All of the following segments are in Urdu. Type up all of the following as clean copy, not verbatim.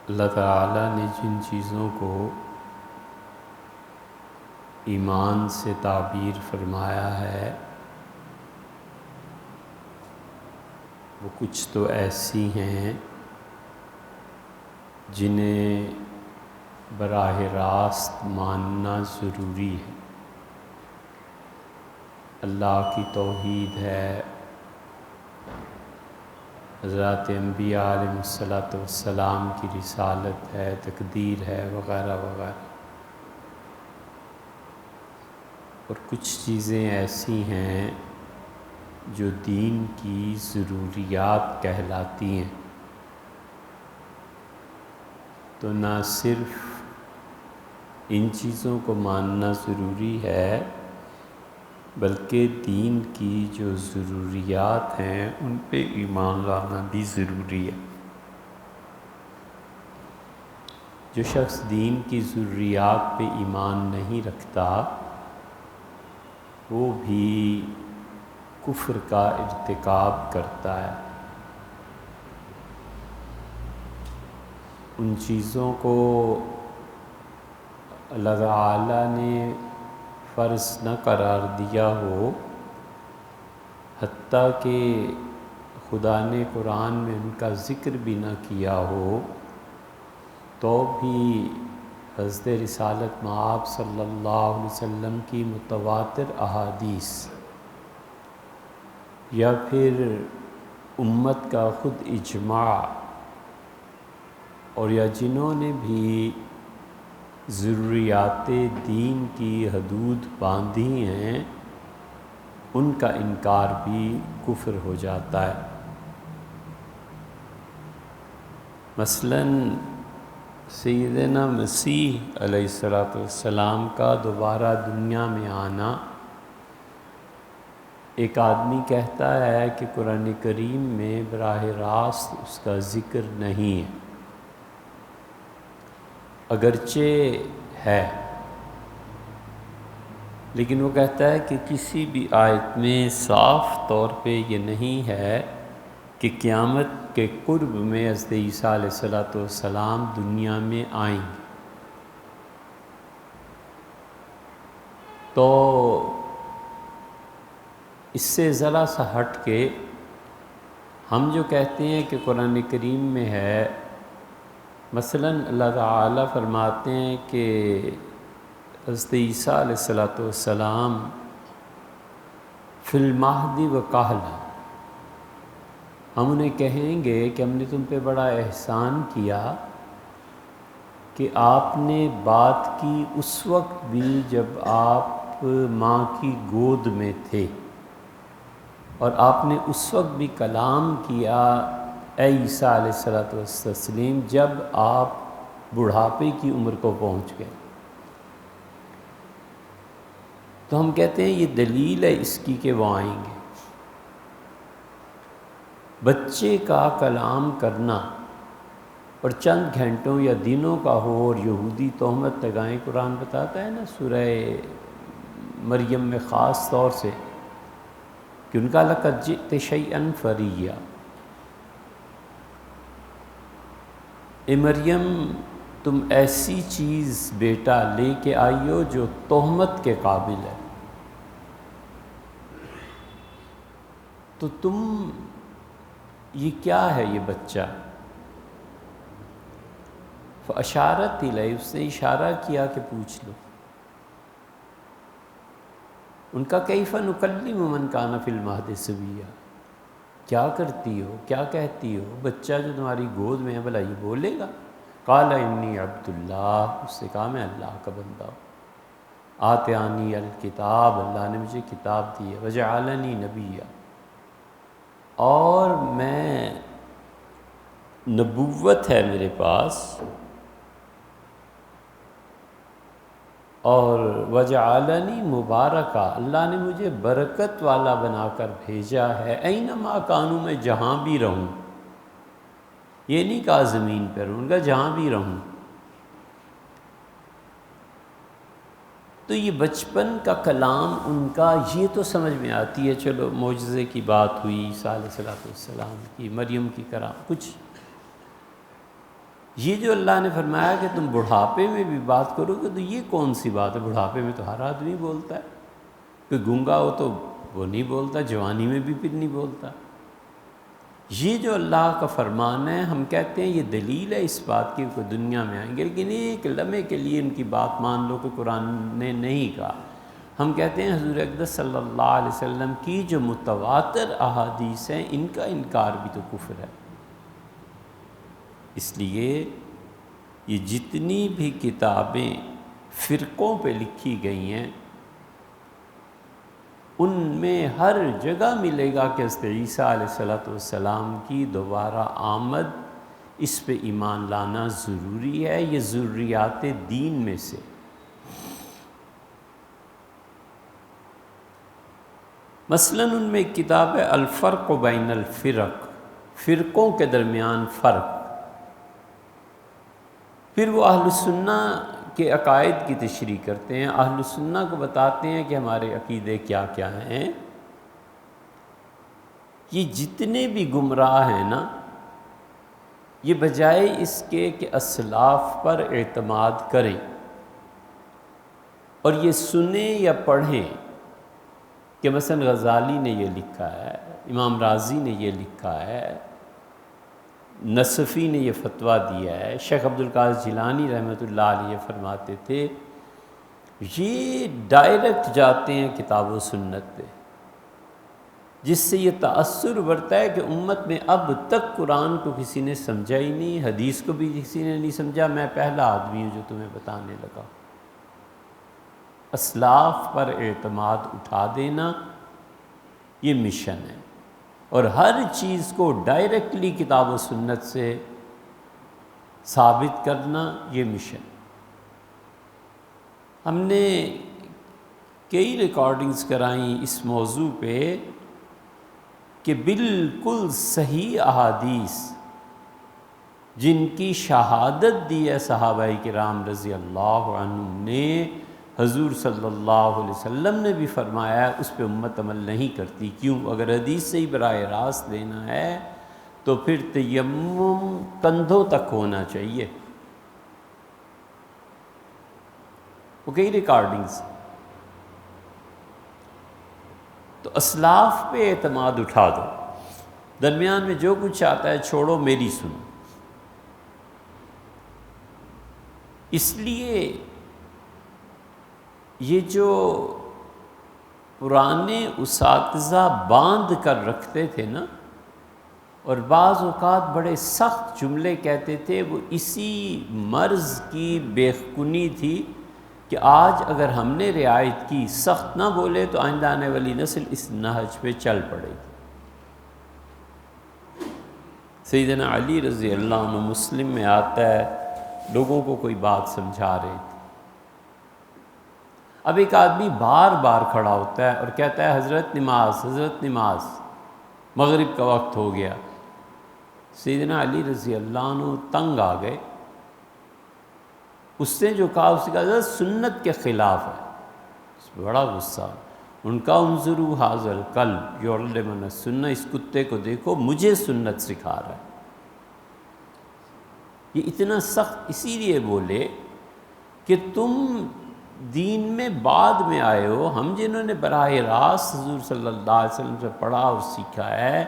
اللہ تعالیٰ نے جن چیزوں کو ایمان سے تعبیر فرمایا ہے وہ کچھ تو ایسی ہیں جنہیں براہ راست ماننا ضروری ہے۔ اللہ کی توحید ہے، حضرات انبیاء علیہ السلام کی رسالت ہے، تقدیر ہے، وغیرہ وغیرہ۔ اور کچھ چیزیں ایسی ہیں جو دین کی ضروریات کہلاتی ہیں، تو نہ صرف ان چیزوں کو ماننا ضروری ہے بلکہ دین کی جو ضروریات ہیں ان پہ ایمان لانا بھی ضروری ہے۔ جو شخص دین کی ضروریات پہ ایمان نہیں رکھتا وہ بھی کفر کا ارتکاب کرتا ہے۔ ان چیزوں کو اللہ تعالیٰ نے فرض نہ قرار دیا ہو، حتیٰ کہ خدا نے قرآن میں ان کا ذکر بھی نہ کیا ہو، تو بھی حضرت رسالت مآب صلی اللہ علیہ وسلم کی متواتر احادیث یا پھر امت کا خود اجماع اور یا جنہوں نے بھی ضروریات دین کی حدود باندھی ہیں ان کا انکار بھی کفر ہو جاتا ہے۔ مثلاً سیدنا مسیح علیہ السلام کا دوبارہ دنیا میں آنا، ایک آدمی کہتا ہے کہ قرآن کریم میں براہ راست اس کا ذکر نہیں ہے، اگرچہ ہے، لیکن وہ کہتا ہے کہ کسی بھی آیت میں صاف طور پہ یہ نہیں ہے کہ قیامت کے قرب میں حضرت عیسیٰ علیہ السلام دنیا میں آئیں گے۔ تو اس سے ذرا سا ہٹ کے ہم جو کہتے ہیں کہ قرآن کریم میں ہے، مثلاً اللہ تعالیٰ فرماتے ہیں کہ حضرت عیسیٰ علیہ السلام فی المہد و کہلا، ہم انہیں کہیں گے کہ ہم نے تم پہ بڑا احسان کیا کہ آپ نے بات کی اس وقت بھی جب آپ ماں کی گود میں تھے، اور آپ نے اس وقت بھی کلام کیا اے عیسیٰ علیہ السلام جب آپ بڑھاپے کی عمر کو پہنچ گئے۔ تو ہم کہتے ہیں یہ دلیل ہے اس کی کہ وہ آئیں گے۔ بچے کا کلام کرنا اور چند گھنٹوں یا دنوں کا ہو اور یہودی تہمت لگائیں، قرآن بتاتا ہے نا سورہ مریم میں خاص طور سے کہ ان کا لقد جئت شیئا فریا، اے مریم تم ایسی چیز بیٹا لے کے آئی ہو جو تہمت کے قابل ہے، تو تم یہ کیا ہے یہ بچہ؟ فاشارت الیہ، اس نے اشارہ کیا کہ پوچھ لو۔ ان کا کیف نکلم من کان فی المہد صبیا، کیا کرتی ہو، کیا کہتی ہو، بچہ جو تمہاری گود میں ہے بھلا یہ بولے گا؟ قال انی عبد اللہ، اس نے کہا میں اللہ کا بندہ ہوں، آتانی الکتاب، اللہ نے مجھے کتاب دی ہے، وجعلنی نبیا، اور میں نبوت ہے میرے پاس، اور وجعلنی مبارکہ، اللہ نے مجھے برکت والا بنا کر بھیجا ہے، اینما کانوں، میں جہاں بھی رہوں، یہ نہیں کہا زمین پر رہوں گا، جہاں بھی رہوں۔ تو یہ بچپن کا کلام ان کا یہ تو سمجھ میں آتی ہے، چلو معجزے کی بات ہوئی عیسیٰ علیہ السلام کی، مریم کی کرام، کچھ یہ جو اللہ نے فرمایا کہ تم بڑھاپے میں بھی بات کرو گے، تو یہ کون سی بات ہے؟ بڑھاپے میں تو ہر آدمی بولتا ہے، کوئی گونگا ہو تو وہ نہیں بولتا، جوانی میں بھی پھر نہیں بولتا۔ یہ جو اللہ کا فرمان ہے، ہم کہتے ہیں یہ دلیل ہے اس بات کی کہ دنیا میں آئیں گے، لیکن ایک لمحے کے لیے ان کی بات مان لو کہ قرآن نے نہیں کہا۔ ہم کہتے ہیں حضور اقدس صلی اللہ علیہ وسلم کی جو متواتر احادیث ہیں، ان کا انکار بھی تو کفر ہے۔ اس لیے یہ جتنی بھی کتابیں فرقوں پہ لکھی گئی ہیں، ان میں ہر جگہ ملے گا کہ حضرت عیسیٰ علیہ السلام کی دوبارہ آمد، اس پہ ایمان لانا ضروری ہے، یہ ضروریات دین میں سے۔ مثلاً ان میں ایک کتاب ہے الفرق بین الفرق، فرقوں کے درمیان فرق۔ پھر وہ اہل السنہ کے عقائد کی تشریح کرتے ہیں، اہل السنہ کو بتاتے ہیں کہ ہمارے عقیدے کیا کیا ہیں۔ یہ جتنے بھی گمراہ ہیں نا، یہ بجائے اس کے کہ اسلاف پر اعتماد کریں اور یہ سنیں یا پڑھیں کہ مثلا غزالی نے یہ لکھا ہے، امام رازی نے یہ لکھا ہے، نصفی نے یہ فتویٰ دیا ہے، شیخ عبدالقادر جیلانی رحمۃ اللہ علیہ فرماتے تھے، یہ ڈائریکٹ جاتے ہیں کتاب و سنت پہ، جس سے یہ تأثر بڑھتا ہے کہ امت میں اب تک قرآن کو کسی نے سمجھا ہی نہیں، حدیث کو بھی کسی نے نہیں سمجھا، میں پہلا آدمی ہوں جو تمہیں بتانے لگا۔ اسلاف پر اعتماد اٹھا دینا یہ مشن ہے، اور ہر چیز کو ڈائریکٹلی کتاب و سنت سے ثابت کرنا یہ مشن۔ ہم نے کئی ریکارڈنگز کرائیں اس موضوع پہ کہ بالکل صحیح احادیث جن کی شہادت دی ہے صحابہ کرام رضی اللہ عنہم نے، حضور صلی اللہ علیہ وسلم نے بھی فرمایا ہے، اس پہ امت عمل نہیں کرتی۔ کیوں؟ اگر حدیث سے ہی براہ راست لینا ہے تو پھر تیمم کندھوں تک ہونا چاہیے۔ وہ کئی ریکارڈنگز، تو اسلاف پہ اعتماد اٹھا دو، درمیان میں جو کچھ آتا ہے چھوڑو، میری سنو۔ اس لیے یہ جو پرانے اساتذہ باندھ کر رکھتے تھے نا، اور بعض اوقات بڑے سخت جملے کہتے تھے، وہ اسی مرض کی بیخونی تھی کہ آج اگر ہم نے رعایت کی، سخت نہ بولے تو آئندہ آنے والی نسل اس نہج پہ چل پڑے گی۔ سیدنا علی رضی اللہ عنہ، مسلم میں آتا ہے، لوگوں کو کوئی بات سمجھا رہے تھے، اب ایک آدمی بار بار کھڑا ہوتا ہے اور کہتا ہے حضرت نماز، حضرت نماز، مغرب کا وقت ہو گیا۔ سیدنا علی رضی اللہ عنہ تنگ آ گئے، اس نے جو کہا، اس نے کہا حضرت سنت کے خلاف ہے۔ اس پہ بڑا غصہ، ان کا انظروا ھذا الکلب یعلمنا السنہ، اس کتے کو دیکھو مجھے سنت سکھا رہا ہے۔ یہ اتنا سخت اسی لیے بولے کہ تم دین میں بعد میں آئے ہو، ہم جنہوں نے براہ راست حضور صلی اللہ علیہ وسلم سے پڑھا اور سیکھا ہے،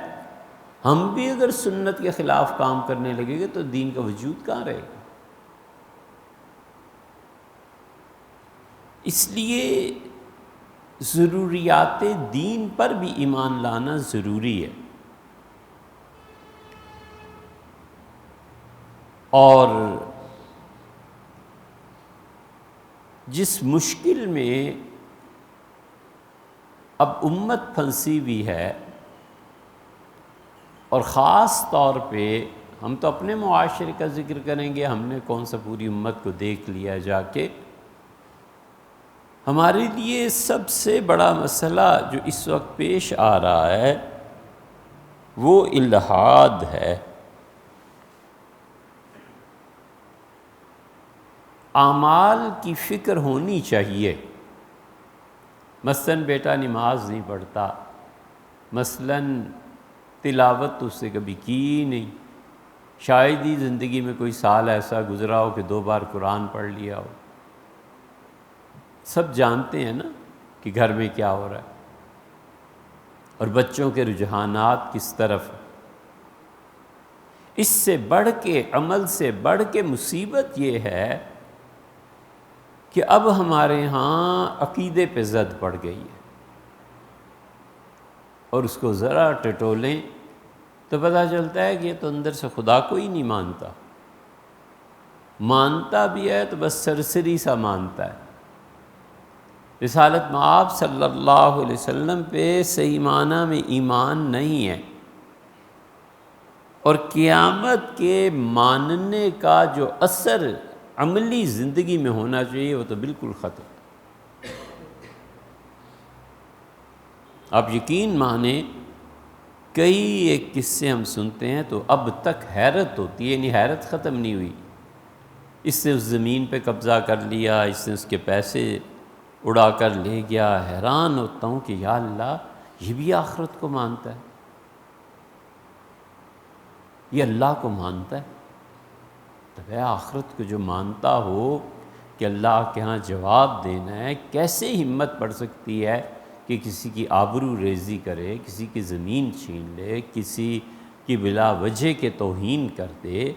ہم بھی اگر سنت کے خلاف کام کرنے لگیں گے تو دین کا وجود کہاں رہے گا؟ اس لیے ضروریات دین پر بھی ایمان لانا ضروری ہے، اور جس مشکل میں اب امت پھنسی ہوئی ہے، اور خاص طور پہ ہم تو اپنے معاشرے کا ذکر کریں گے، ہم نے کون سا پوری امت کو دیکھ لیا جا کے، ہمارے لیے سب سے بڑا مسئلہ جو اس وقت پیش آ رہا ہے وہ الحاد ہے۔ اعمال کی فکر ہونی چاہیے، مثلاً بیٹا نماز نہیں پڑھتا، مثلاً تلاوت تو اس سے کبھی کی ہی نہیں، شاید ہی زندگی میں کوئی سال ایسا گزرا ہو کہ 2 بار قرآن پڑھ لیا ہو۔ سب جانتے ہیں نا کہ گھر میں کیا ہو رہا ہے اور بچوں کے رجحانات کس طرف ہیں۔ اس سے بڑھ کے، عمل سے بڑھ کے مصیبت یہ ہے کہ اب ہمارے ہاں عقیدے پہ زد پڑ گئی ہے، اور اس کو ذرا ٹٹولیں تو پتہ چلتا ہے کہ یہ تو اندر سے خدا کو ہی نہیں مانتا، مانتا بھی ہے تو بس سرسری سا مانتا ہے۔ رسالت مآب صلی اللہ علیہ وسلم پہ صحیح معنی میں ایمان نہیں ہے، اور قیامت کے ماننے کا جو اثر عملی زندگی میں ہونا چاہیے وہ تو بالکل ختم۔ آپ یقین مانیں، کئی ایک قصے ہم سنتے ہیں تو اب تک حیرت ہوتی ہے، یعنی حیرت ختم نہیں ہوئی۔ اس نے اس زمین پہ قبضہ کر لیا، اس نے اس کے پیسے اڑا کر لے گیا۔ حیران ہوتا ہوں کہ یا اللہ، یہ بھی آخرت کو مانتا ہے، یہ اللہ کو مانتا ہے۔ تب ہے آخرت کو جو مانتا ہو کہ اللہ کے ہاں جواب دینا ہے، کیسے ہمت پڑ سکتی ہے کہ کسی کی آبرو ریزی کرے، کسی کی زمین چھین لے، کسی کی بلا وجہ کے توہین کر دے؟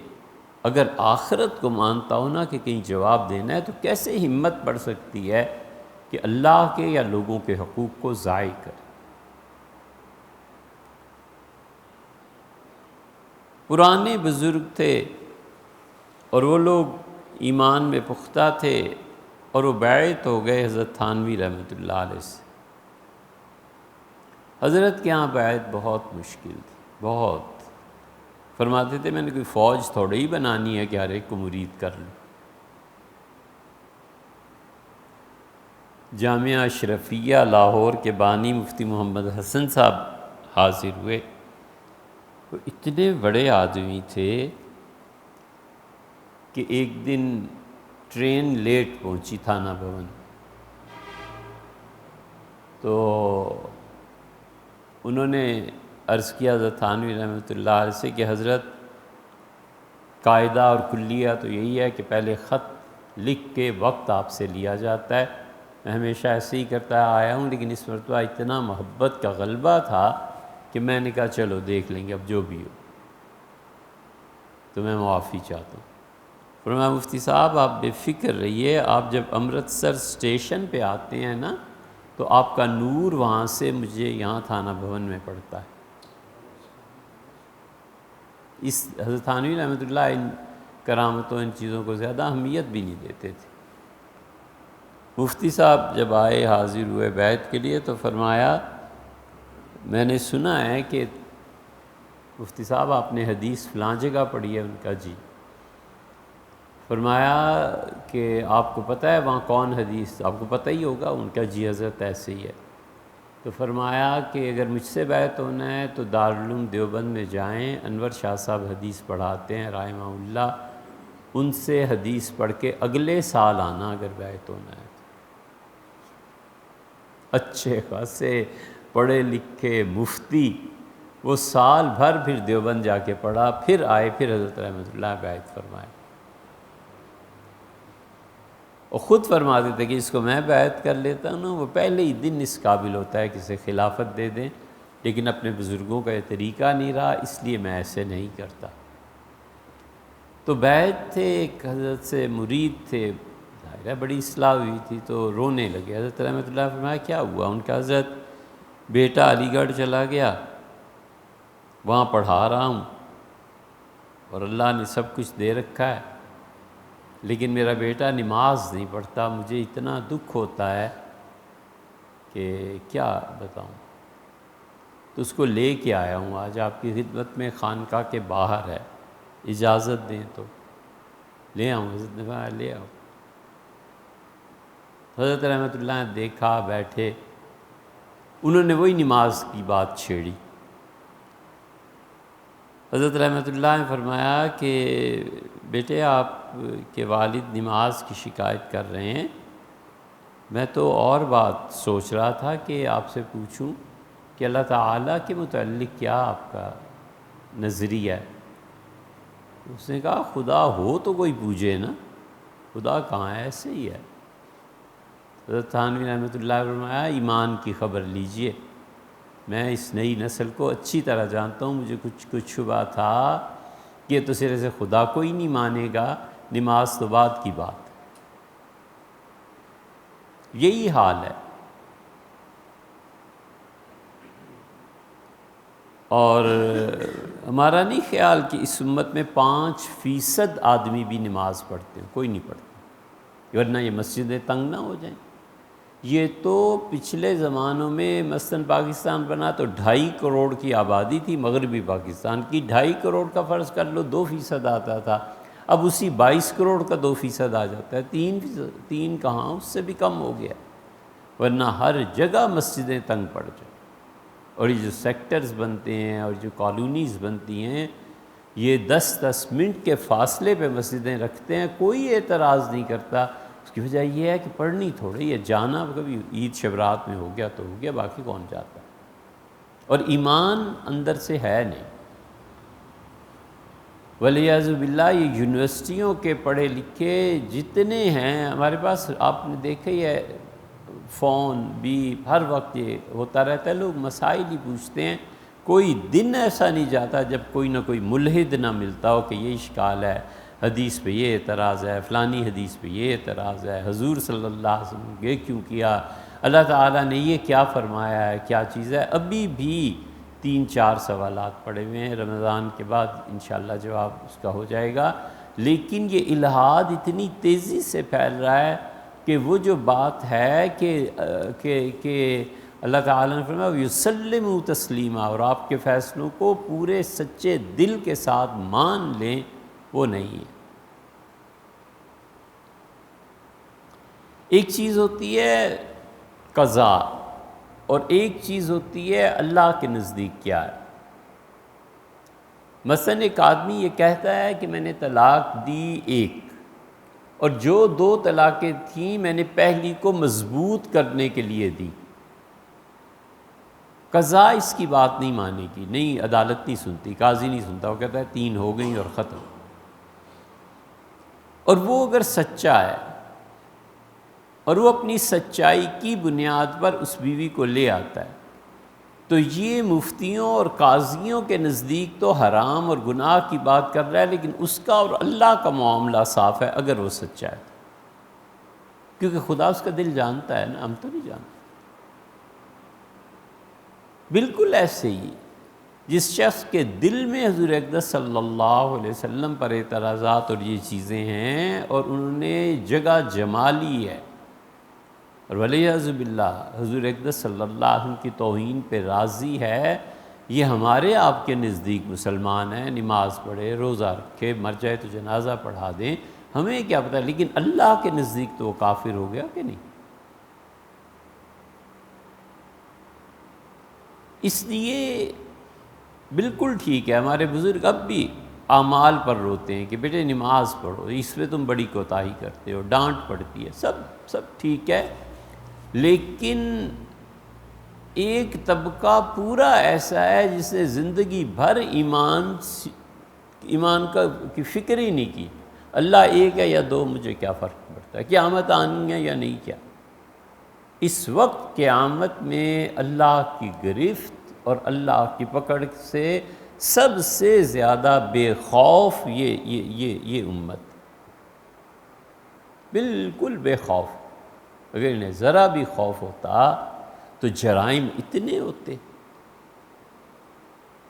اگر آخرت کو مانتا ہو نا کہ کہیں جواب دینا ہے، تو کیسے ہمت پڑ سکتی ہے کہ اللہ کے یا لوگوں کے حقوق کو ضائع کرے؟ پرانے بزرگ تھے اور وہ لوگ ایمان میں پختہ تھے، اور وہ بیعت ہو گئے حضرت تھانوی رحمۃ اللہ علیہ سے۔ حضرت کے ہاں بیعت بہت مشکل تھی، بہت۔ فرماتے تھے میں نے کوئی فوج تھوڑی ہی بنانی ہے کہ ہر ایک کو مرید کر لوں۔ جامعہ اشرفیہ لاہور کے بانی مفتی محمد حسن صاحب حاضر ہوئے۔ وہ اتنے بڑے آدمی تھے کہ ایک دن ٹرین لیٹ پہنچی تھانہ بھون، تو انہوں نے عرض کیا حضرت تھانوی رحمۃ اللہ علیہ سے کہ حضرت، قاعدہ اور کلیہ تو یہی ہے کہ پہلے خط لکھ کے وقت آپ سے لیا جاتا ہے، میں ہمیشہ ایسے ہی کرتا آیا ہوں، لیکن اس مرتبہ اتنا محبت کا غلبہ تھا کہ میں نے کہا چلو دیکھ لیں گے، اب جو بھی ہو تو میں معافی چاہتا ہوں۔ فرمایا مفتی صاحب آپ بے فکر رہیے، آپ جب امرتسر اسٹیشن پہ آتے ہیں نا تو آپ کا نور وہاں سے مجھے یہاں تھانہ بھون میں پڑتا ہے۔ اس حضرت تھانوی رحمۃ اللہ ان کرامتوں، ان چیزوں کو زیادہ اہمیت بھی نہیں دیتے تھے۔ مفتی صاحب جب آئے، حاضر ہوئے بیعت کے لیے، تو فرمایا میں نے سنا ہے کہ مفتی صاحب آپ نے حدیث فلاں جگہ پڑھی ہے؟ ان کا جی۔ فرمایا کہ آپ کو پتہ ہے وہاں کون حدیث، آپ کو پتہ ہی ہوگا؟ ان کا جی حضرت ایسے ہی ہے۔ تو فرمایا کہ اگر مجھ سے بیعت ہونا ہے تو دارالعلوم دیوبند میں جائیں، انور شاہ صاحب حدیث پڑھاتے ہیں رحمہ اللہ، ان سے حدیث پڑھ کے اگلے سال آنا اگر بیعت ہونا ہے۔ اچھے خاصے پڑھے لکھے مفتی، وہ سال بھر پھر دیوبند جا کے پڑھا، پھر آئے، پھر حضرت رحمۃ اللہ بیعت فرمائے۔ اور خود فرماتے تھے کہ اس کو میں بیعت کر لیتا ہوں نا، وہ پہلے ہی دن اس قابل ہوتا ہے کہ اسے خلافت دے دیں، لیکن اپنے بزرگوں کا یہ طریقہ نہیں رہا، اس لیے میں ایسے نہیں کرتا۔ تو بیعت تھے، ایک حضرت سے مرید تھے، ظاہر ہے بڑی اصلاح ہوئی تھی، تو رونے لگے۔ حضرت رحمۃ اللہ فرمایا کیا ہوا؟ ان کا حضرت بیٹا علی گڑھ چلا گیا، وہاں پڑھا رہا ہوں اور اللہ نے سب کچھ دے رکھا ہے، لیکن میرا بیٹا نماز نہیں پڑھتا، مجھے اتنا دکھ ہوتا ہے کہ کیا بتاؤں۔ تو اس کو لے کے آیا ہوں آج آپ کی خدمت میں، خانقاہ کے باہر ہے، اجازت دیں تو لے آؤں؟ حضرت نے کہا لے آؤ۔ حضرت رحمۃ اللہ نے دیکھا، بیٹھے، انہوں نے وہی نماز کی بات چھیڑی۔ حضرت رحمۃ اللہ نے فرمایا کہ بیٹے آپ کے والد نماز کی شکایت کر رہے ہیں، میں تو اور بات سوچ رہا تھا کہ آپ سے پوچھوں کہ اللہ تعالیٰ کے متعلق کیا آپ کا نظریہ ہے۔ اس نے کہا خدا ہو تو کوئی پوجے نا، خدا کہاں ہے، ایسے ہی ہے۔ حضرت تھانوی رحمۃ اللہ علیہ فرمایا ایمان کی خبر لیجئے، میں اس نئی نسل کو اچھی طرح جانتا ہوں، مجھے کچھ شبہ تھا کہ تو سرے سے خدا کو ہی نہیں مانے گا، نماز تو بعد کی بات۔ یہی حال ہے۔ اور ہمارا نہیں خیال کہ اس امت میں 5% آدمی بھی نماز پڑھتے ہیں، کوئی نہیں پڑھتے، ورنہ یہ مسجدیں تنگ نہ ہو جائیں۔ یہ تو پچھلے زمانوں میں مثلاً پاکستان بنا تو 2.5 کروڑ کی آبادی تھی، مغربی پاکستان کی 2.5 کروڑ کا فرض کر لو 2% آتا تھا، اب اسی 22 کروڑ کا 2% آ جاتا ہے، 3 کہاں، اس سے بھی کم ہو گیا، ورنہ ہر جگہ مسجدیں تنگ پڑ جائیں۔ اور یہ جو سیکٹرز بنتے ہیں اور جو کالونیز بنتی ہیں، یہ 10 منٹ کے فاصلے پہ مسجدیں رکھتے ہیں، کوئی اعتراض نہیں کرتا۔ اس کی وجہ یہ ہے کہ پڑھنی تھوڑی ہے، جانا کبھی عید شبرات میں ہو گیا تو ہو گیا، باقی کون جاتا ہے، اور ایمان اندر سے ہے نہیں۔ ولیعذ باللہ یہ یونیورسٹیوں کے پڑھے لکھے جتنے ہیں ہمارے پاس، آپ نے دیکھا ہی ہے، فون بھی ہر وقت یہ ہوتا رہتا ہے، لوگ مسائل ہی پوچھتے ہیں، کوئی دن ایسا نہیں جاتا جب کوئی نہ کوئی ملحد نہ ملتا ہو کہ یہ اشکال ہے، حدیث پہ یہ اعتراض ہے، فلانی حدیث پہ یہ اعتراض ہے، حضور صلی اللہ علیہ وسلم نے یہ کیوں کیا، اللہ تعالیٰ نے یہ کیا فرمایا ہے، کیا چیز ہے۔ ابھی بھی 3-4 سوالات پڑے ہوئے ہیں، رمضان کے بعد انشاءاللہ جواب اس کا ہو جائے گا، لیکن یہ الحاد اتنی تیزی سے پھیل رہا ہے کہ وہ جو بات ہے کہ اللہ تعالیٰ نے فرمایا وَيُسَلِّمُوا تَسْلِيمًا، اور آپ کے فیصلوں کو پورے سچے دل کے ساتھ مان لیں، وہ نہیں ہے۔ ایک چیز ہوتی ہے قضا، اور ایک چیز ہوتی ہے اللہ کے نزدیک کیا ہے۔ مثلاً ایک آدمی یہ کہتا ہے کہ میں نے طلاق دی 1، اور جو 2 طلاقیں تھیں میں نے پہلی کو مضبوط کرنے کے لیے دی، قضا اس کی بات نہیں مانے گی، نہیں، عدالت نہیں سنتی، قاضی نہیں سنتا، وہ کہتا ہے 3 ہو گئیں اور ختم۔ اور وہ اگر سچا ہے اور وہ اپنی سچائی کی بنیاد پر اس بیوی کو لے آتا ہے، تو یہ مفتیوں اور قاضیوں کے نزدیک تو حرام اور گناہ کی بات کر رہا ہے، لیکن اس کا اور اللہ کا معاملہ صاف ہے اگر وہ سچا ہے، کیونکہ خدا اس کا دل جانتا ہے نا، ہم تو نہیں جانتے۔ بالکل ایسے ہی جس شخص کے دل میں حضور اقدس صلی اللہ علیہ وسلم پر اعتراضات اور یہ چیزیں ہیں، اور انہوں نے جگہ جما لی ہے، اور ولیعذ باللہ حضور اقدس صلی اللہ علیہ وسلم کی توہین پہ راضی ہے، یہ ہمارے آپ کے نزدیک مسلمان ہیں، نماز پڑھے، روزہ رکھے، مر جائے تو جنازہ پڑھا دیں، ہمیں کیا پتہ، لیکن اللہ کے نزدیک تو وہ کافر ہو گیا کہ نہیں۔ اس لیے بالکل ٹھیک ہے، ہمارے بزرگ اب بھی اعمال پر روتے ہیں کہ بیٹے نماز پڑھو، اس میں تم بڑی کوتاہی کرتے ہو، ڈانٹ پڑتی ہے، سب ٹھیک ہے، لیکن ایک طبقہ پورا ایسا ہے جس نے زندگی بھر ایمان کی فکر ہی نہیں کی، اللہ 1 ہے یا 2 مجھے کیا فرق پڑتا ہے، قیامت آنی ہے یا نہیں، کیا اس وقت قیامت میں اللہ کی گرفت اور اللہ کی پکڑ سے سب سے زیادہ بے خوف یہ امت، بالکل بے خوف۔ اگر انہیں ذرا بھی خوف ہوتا تو جرائم اتنے ہوتے،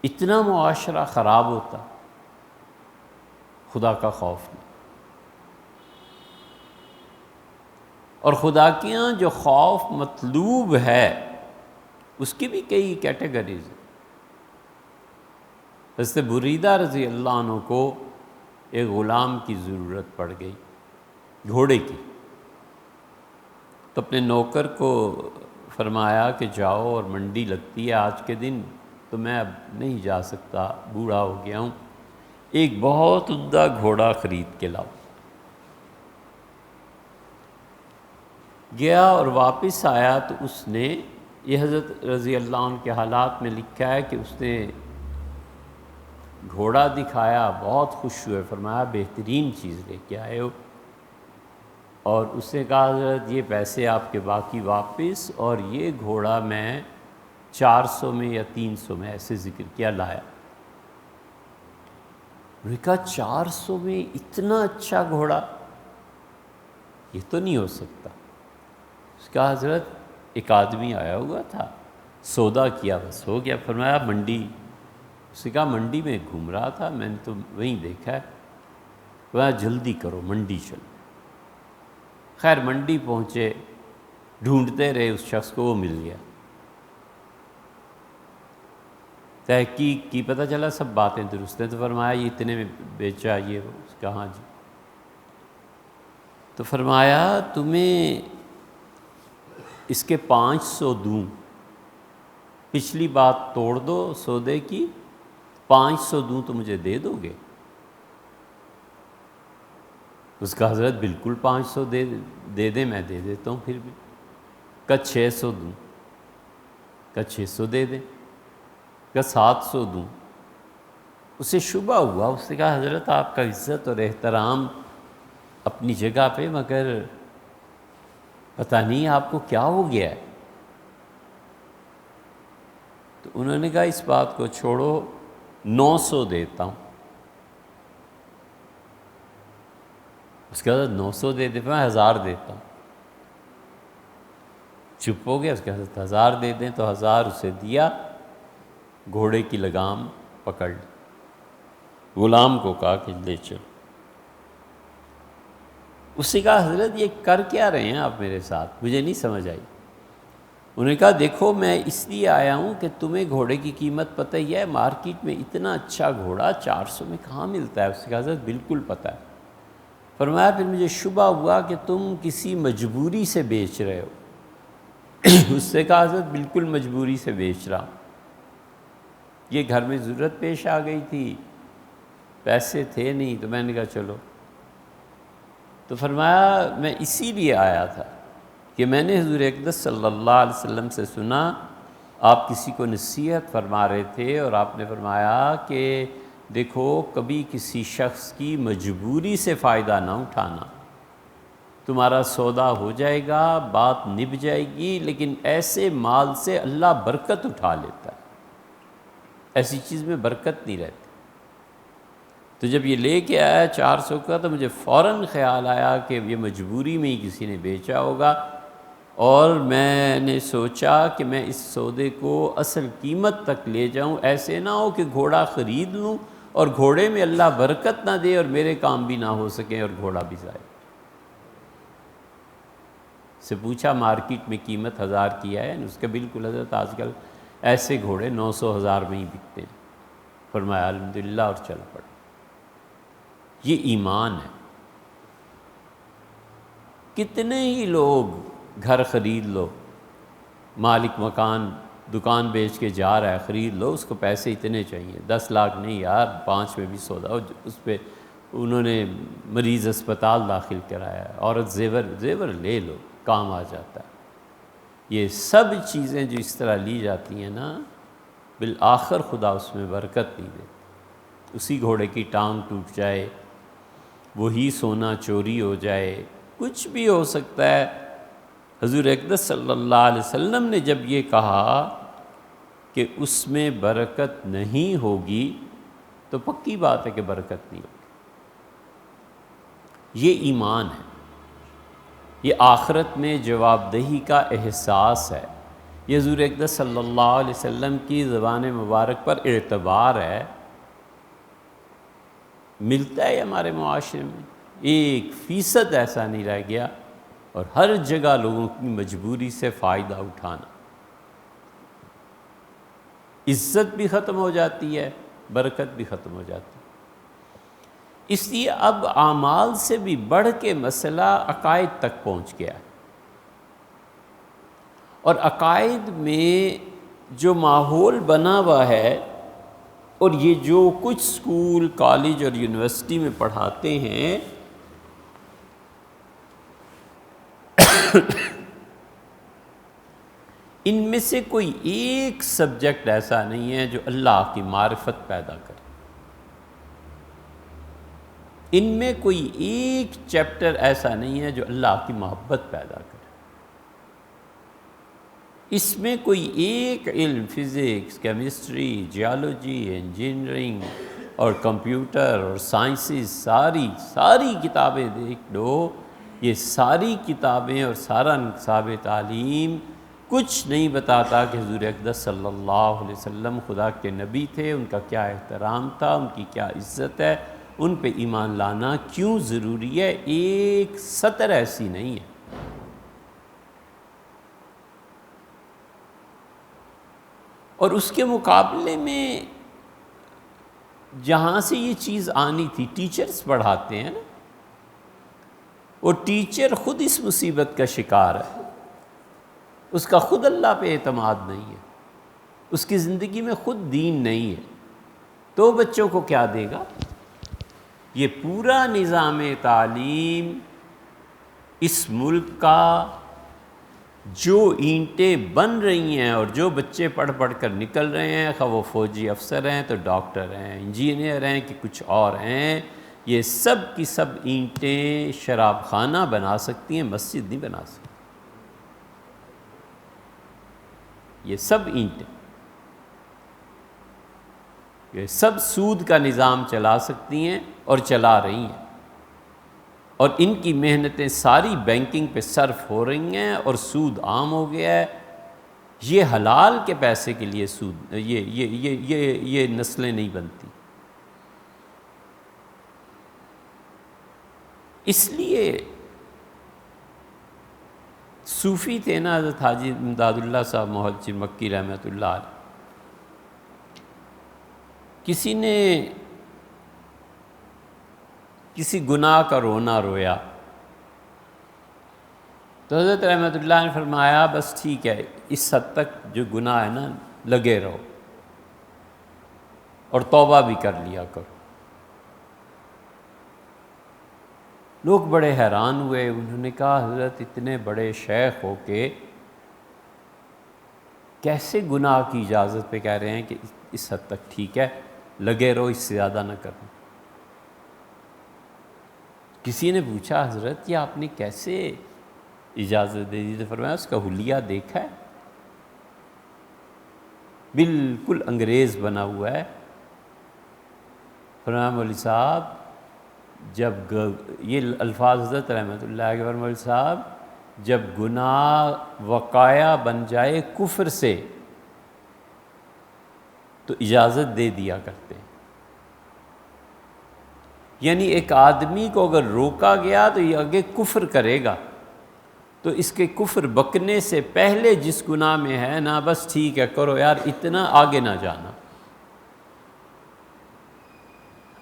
اتنا معاشرہ خراب ہوتا، خدا کا خوف نہیں۔ اور خدا کے یہاں جو خوف مطلوب ہے اس کی بھی کئی کیٹیگریز ہیں۔ حضرت بریدہ رضی اللہ عنہ کو ایک غلام کی ضرورت پڑ گئی، گھوڑے کی، تو اپنے نوکر کو فرمایا کہ جاؤ، اور منڈی لگتی ہے آج کے دن، تو میں اب نہیں جا سکتا، بوڑھا ہو گیا ہوں، ایک بہت عمدہ گھوڑا خرید کے لاؤ۔ گیا اور واپس آیا تو اس نے، یہ حضرت رضی اللہ عنہ کے حالات میں لکھا ہے کہ اس نے گھوڑا دکھایا، بہت خوش ہوئے، فرمایا بہترین چیز لے کے آئے ہو، اور اس نے کہا حضرت یہ پیسے آپ کے باقی واپس، اور یہ گھوڑا میں 400 میں یا 300 میں ایسے ذکر کیا لایا۔ انہوں نے کہا 400 میں اتنا اچھا گھوڑا، یہ تو نہیں ہو سکتا۔ اس کا حضرت ایک آدمی آیا ہوا تھا، سودا کیا، بس ہو گیا۔ فرمایا منڈی، اس نے کہا منڈی میں گھوم رہا تھا، میں نے تو وہیں دیکھا ہے۔ فرمایا جلدی کرو منڈی چلو۔ خیر منڈی پہنچے، ڈھونڈتے رہے اس شخص کو، وہ مل گیا۔ تحقیق کی، پتہ چلا سب باتیں درست ہیں۔ تو فرمایا یہ اتنے میں بیچا، یہ وہ؟ اس کا ہاں جی۔ تو فرمایا تمہیں اس کے 500 دوں، پچھلی بات توڑ دو سودے کی، 500 دوں تو مجھے دے دو گے؟ اس کا حضرت بالکل 500 دے دیں، میں دے دیتا ہوں پھر بھی۔ کہ 600 دوں؟ کہ 600 دے دیں؟ کہ 700 دوں؟ اسے شبہ ہوا، اس نے کہا حضرت آپ کا عزت اور احترام اپنی جگہ پہ، مگر پتہ نہیں آپ کو کیا ہو گیا ہے۔ تو انہوں نے کہا اس بات کو چھوڑو، 900 دیتا ہوں۔ اس کے بعد 900 دے دے، میں 1000 دیتا ہوں۔ چپ ہو گیا۔ اس کے حضرت 1000 دے دیں، تو 1000 اسے دیا، گھوڑے کی لگام پکڑ لی، غلام کو کہا کہ لے چلو۔ اس نے کہا حضرت یہ کر کیا رہے ہیں آپ میرے ساتھ، مجھے نہیں سمجھ آئی۔ انہوں نے کہا دیکھو میں اس لیے آیا ہوں کہ تمہیں گھوڑے کی قیمت پتہ ہی ہے، مارکیٹ میں اتنا اچھا گھوڑا 400 میں کہاں ملتا ہے؟ اس نے کہا حضرت بالکل پتہ ہے۔ فرمایا پھر مجھے شبہ ہوا کہ تم کسی مجبوری سے بیچ رہے ہو۔ اس سے کہا حضرت بالکل مجبوری سے بیچ رہا ہوں، یہ گھر میں ضرورت پیش آ گئی تھی، پیسے تھے نہیں، تو میں نے کہا چلو۔ تو فرمایا میں اسی لیے آیا تھا کہ میں نے حضور اقدس صلی اللہ علیہ وسلم سے سنا آپ کسی کو نصیحت فرما رہے تھے، اور آپ نے فرمایا کہ دیکھو کبھی کسی شخص کی مجبوری سے فائدہ نہ اٹھانا، تمہارا سودا ہو جائے گا، بات نبھ جائے گی، لیکن ایسے مال سے اللہ برکت اٹھا لیتا ہے، ایسی چیز میں برکت نہیں رہتی۔ تو جب یہ لے کے آیا 400 کا، تو مجھے فوراً خیال آیا کہ یہ مجبوری میں ہی کسی نے بیچا ہوگا، اور میں نے سوچا کہ میں اس سودے کو اصل قیمت تک لے جاؤں، ایسے نہ ہو کہ گھوڑا خرید لوں اور گھوڑے میں اللہ برکت نہ دے اور میرے کام بھی نہ ہو سکیں اور گھوڑا بھی ضائع۔ سے پوچھا مارکیٹ میں قیمت 1000 کی ہے؟ اس کا بالکل حضرت آج کل ایسے گھوڑے 900 1000 میں ہی بکتے ہیں۔ فرمایا الحمدللہ، اور چل پڑا۔ یہ ایمان ہے۔ کتنے ہی لوگ گھر خرید لو، مالک مکان دکان بیچ کے جا رہا ہے، خرید لو، اس کو پیسے اتنے چاہیے، 10 لاکھ نہیں یار، 5 میں بھی سودا، اس پہ انہوں نے مریض اسپتال داخل کرایا، عورت زیور لے لو، کام آ جاتا ہے۔ یہ سب چیزیں جو اس طرح لی جاتی ہیں نا، بالآخر خدا اس میں برکت نہیں دیتی۔ اسی گھوڑے کی ٹانگ ٹوٹ جائے، وہی سونا چوری ہو جائے، کچھ بھی ہو سکتا ہے۔ حضور اقدس صلی اللہ علیہ وسلم نے جب یہ کہا کہ اس میں برکت نہیں ہوگی، تو پکی بات ہے کہ برکت نہیں ہوگی۔ یہ ایمان ہے، یہ آخرت میں جواب دہی کا احساس ہے، یہ حضور اقدس صلی اللہ علیہ وسلم کی زبان مبارک پر اعتبار ہے۔ ملتا ہے ہمارے معاشرے میں، 1% ایسا نہیں رہ گیا، اور ہر جگہ لوگوں کی مجبوری سے فائدہ اٹھانا۔ عزت بھی ختم ہو جاتی ہے، برکت بھی ختم ہو جاتی ہے۔ اس لیے اب اعمال سے بھی بڑھ کے مسئلہ عقائد تک پہنچ گیا ہے، اور عقائد میں جو ماحول بنا ہوا ہے، اور یہ جو کچھ اسکول کالج اور یونیورسٹی میں پڑھاتے ہیں، ان میں سے کوئی ایک سبجیکٹ ایسا نہیں ہے جو اللہ کی معرفت پیدا کرے۔ ان میں کوئی ایک چیپٹر ایسا نہیں ہے جو اللہ کی محبت پیدا کرے۔ اس میں کوئی ایک علم، فزکس، کیمسٹری، جیولوجی، انجینئرنگ اور کمپیوٹر اور سائنسز، ساری کتابیں دیکھ لو، یہ ساری کتابیں اور سارا نصاب تعلیم کچھ نہیں بتاتا کہ حضور اقدس صلی اللہ علیہ وسلم خدا کے نبی تھے، ان کا کیا احترام تھا، ان کی کیا عزت ہے، ان پہ ایمان لانا کیوں ضروری ہے، ایک سطر ایسی نہیں ہے۔ اور اس کے مقابلے میں جہاں سے یہ چیز آنی تھی، ٹیچرز پڑھاتے ہیں نا، اور ٹیچر خود اس مصیبت کا شکار ہے، اس کا خود اللہ پہ اعتماد نہیں ہے، اس کی زندگی میں خود دین نہیں ہے، تو بچوں کو کیا دے گا؟ یہ پورا نظام تعلیم اس ملک کا جو اینٹیں بن رہی ہیں اور جو بچے پڑھ پڑھ کر نکل رہے ہیں، خواہ وہ فوجی افسر ہیں تو ڈاکٹر ہیں، انجینئر ہیں کہ کچھ اور ہیں، یہ سب کی سب اینٹیں شراب خانہ بنا سکتی ہیں، مسجد نہیں بنا سکتی۔ یہ سب اینٹیں، یہ سب سود کا نظام چلا سکتی ہیں اور چلا رہی ہیں، اور ان کی محنتیں ساری بینکنگ پہ صرف ہو رہی ہیں اور سود عام ہو گیا ہے۔ یہ حلال کے پیسے کے لیے سود، یہ نسلیں نہیں بنتی۔ اس لیے صوفی تھے نا حضرت حاجی امداد اللہ صاحب محلچی مکی رحمۃ اللہ علیہ، کسی نے کسی گناہ کا رونا رویا تو حضرت رحمۃ اللہ نے فرمایا بس ٹھیک ہے، اس حد تک جو گناہ ہے نا لگے رہو اور توبہ بھی کر لیا کرو۔ لوگ بڑے حیران ہوئے، انہوں نے کہا حضرت اتنے بڑے شیخ ہو کے کیسے گناہ کی اجازت پہ کہہ رہے ہیں کہ اس حد تک ٹھیک ہے، لگے رہو، اس سے زیادہ نہ کرو۔ کسی نے پوچھا حضرت یہ آپ نے کیسے اجازت دے دی؟ تو فرمایا اس کا حلیہ دیکھا ہے، بالکل انگریز بنا ہوا ہے۔ فرمایا مولوی صاحب جب یہ الفاظ حضرت رحمۃ اللہ کے، مولوی صاحب جب گناہ وقایع بن جائے کفر سے تو اجازت دے دیا کرتے ہیں، یعنی ایک آدمی کو اگر روکا گیا تو یہ آگے کفر کرے گا، تو اس کے کفر بکنے سے پہلے جس گناہ میں ہے نا بس ٹھیک ہے کرو یار، اتنا آگے نہ جانا۔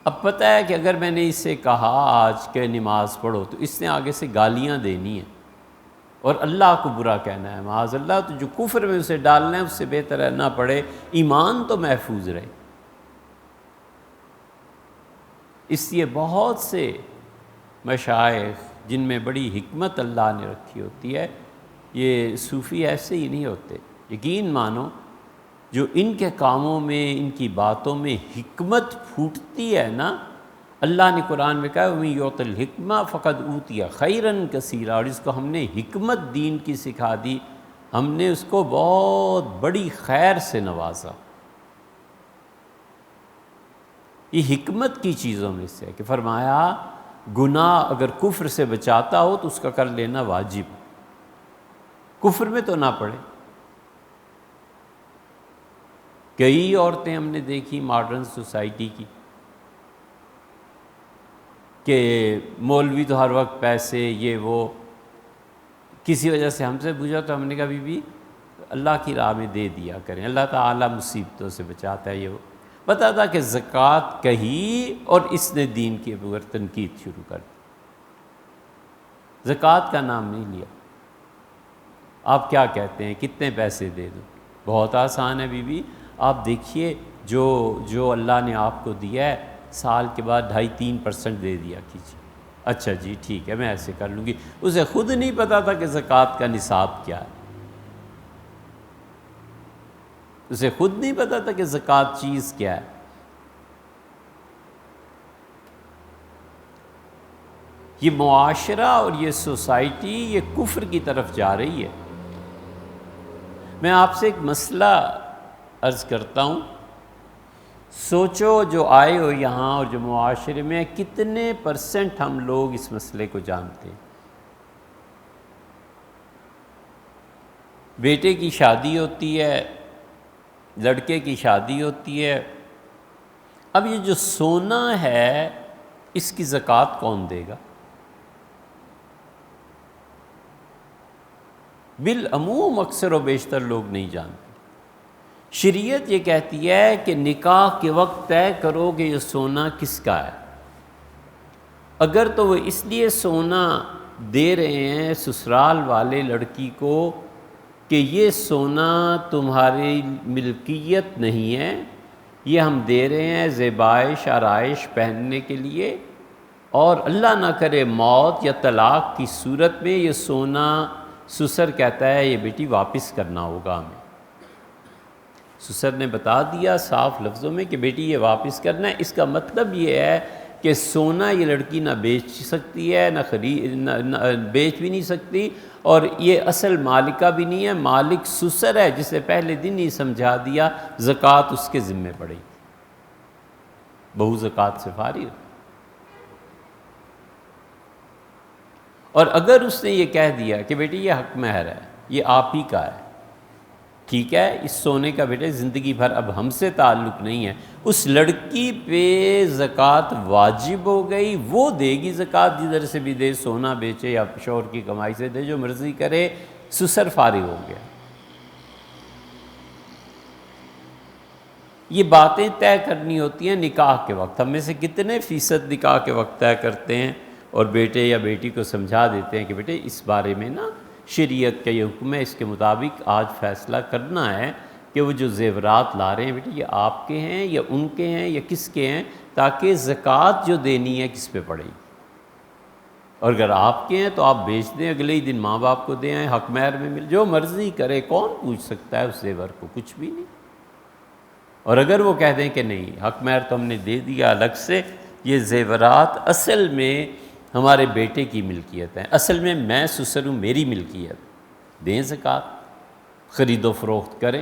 اب پتہ ہے کہ اگر میں نے اس سے کہا آج کے نماز پڑھو تو اس نے آگے سے گالیاں دینی ہیں اور اللہ کو برا کہنا ہے، معاذ اللہ، تو جو کفر میں اسے ڈالنا ہے اس سے بہتر ہے نہ پڑھے، ایمان تو محفوظ رہے۔ اس لیے بہت سے مشائخ جن میں بڑی حکمت اللہ نے رکھی ہوتی ہے، یہ صوفی ایسے ہی نہیں ہوتے، یقین مانو جو ان کے کاموں میں، ان کی باتوں میں حکمت پھوٹتی ہے نا، اللہ نے قرآن میں کہا وَمَن یُؤْتَ الْحِکْمَةَ فَقَدْ أُوتِیَ خَیْرًا کَثِیرًا، اور جس کو ہم نے حکمت دین کی سکھا دی، ہم نے اس کو بہت بڑی خیر سے نوازا۔ یہ حکمت کی چیزوں میں سے ہے کہ فرمایا گناہ اگر کفر سے بچاتا ہو تو اس کا کر لینا واجب، کفر میں تو نہ پڑے۔ کئی عورتیں ہم نے دیکھی ماڈرن سوسائٹی کی کہ مولوی تو ہر وقت پیسے یہ وہ، کسی وجہ سے ہم سے پوچھا تو ہم نے کہا بی بی اللہ کی راہ میں دے دیا کریں، اللہ تعالیٰ مصیبتوں سے بچاتا ہے۔ یہ وہ پتہ تھا کہ زکوٰۃ کہی اور اس نے دین کے اوپر تنقید شروع کر دی، زکوٰۃ کا نام نہیں لیا۔ آپ کیا کہتے ہیں کتنے پیسے دے دوں؟ بہت آسان ہے بی بی، آپ دیکھیے جو اللہ نے آپ کو دیا ہے سال کے بعد 2.5-3% دے دیا کیجیے۔ اچھا جی ٹھیک ہے میں ایسے کر لوں گی۔ اسے خود نہیں پتا تھا کہ زکوٰۃ کا نصاب کیا ہے، اسے خود نہیں پتا تھا کہ زکوٰۃ چیز کیا ہے۔ یہ معاشرہ اور یہ سوسائٹی یہ کفر کی طرف جا رہی ہے۔ میں آپ سے ایک مسئلہ عرض کرتا ہوں، سوچو جو آئے ہو یہاں اور جو معاشرے میں کتنے % ہم لوگ اس مسئلے کو جانتے ہیں۔ بیٹے کی شادی ہوتی ہے، لڑکے کی شادی ہوتی ہے، اب یہ جو سونا ہے اس کی زکوٰۃ کون دے گا؟ بالعموم اکثر و بیشتر لوگ نہیں جانتے۔ شریعت یہ کہتی ہے کہ نکاح کے وقت طے کرو کہ یہ سونا کس کا ہے۔ اگر تو وہ اس لیے سونا دے رہے ہیں سسرال والے لڑکی کو کہ یہ سونا تمہاری ملکیت نہیں ہے، یہ ہم دے رہے ہیں زیبائش آرائش پہننے کے لیے، اور اللہ نہ کرے موت یا طلاق کی صورت میں یہ سونا سسر کہتا ہے یہ بیٹی واپس کرنا ہوگا ہمیں، سسر نے بتا دیا صاف لفظوں میں کہ بیٹی یہ واپس کرنا ہے، اس کا مطلب یہ ہے کہ سونا یہ لڑکی نہ بیچ سکتی ہے، نہ بیچ بھی نہیں سکتی، اور یہ اصل مالکہ بھی نہیں ہے، مالک سسر ہے جسے پہلے دن ہی سمجھا دیا زکوٰۃ اس کے ذمہ پڑے گی، بہو زکوٰۃ سے فارغ۔ اور اگر اس نے یہ کہہ دیا کہ بیٹی یہ حق مہر ہے، یہ آپ ہی کا ہے، ٹھیک ہے، اس سونے کا بیٹے زندگی بھر اب ہم سے تعلق نہیں ہے، اس لڑکی پہ زکوٰۃ واجب ہو گئی، وہ دے گی زکوٰۃ، جدھر سے بھی دے، سونا بیچے یا شوہر کی کمائی سے دے، جو مرضی کرے، سسر فارغ ہو گیا۔ یہ باتیں طے کرنی ہوتی ہیں نکاح کے وقت۔ ہم میں سے کتنے فیصد نکاح کے وقت طے کرتے ہیں اور بیٹے یا بیٹی کو سمجھا دیتے ہیں کہ بیٹے اس بارے میں نا شریعت کا یہ حکم ہے، اس کے مطابق آج فیصلہ کرنا ہے کہ وہ جو زیورات لا رہے ہیں بیٹے یہ آپ کے ہیں یا ان کے ہیں یا کس کے ہیں، تاکہ زکوٰۃ جو دینی ہے کس پہ پڑے گی، اور اگر آپ کے ہیں تو آپ بیچ دیں، اگلے ہی دن ماں باپ کو دے آئیں، حق مہر میں مل، جو مرضی کرے، کون پوچھ سکتا ہے اس زیور کو، کچھ بھی نہیں۔ اور اگر وہ کہہ دیں کہ نہیں حق مہر تو ہم نے دے دیا الگ سے، یہ زیورات اصل میں ہمارے بیٹے کی ملکیت ہے، اصل میں میں سسر ہوں، میری ملکیت، دیں زکوٰۃ، خرید و فروخت کریں،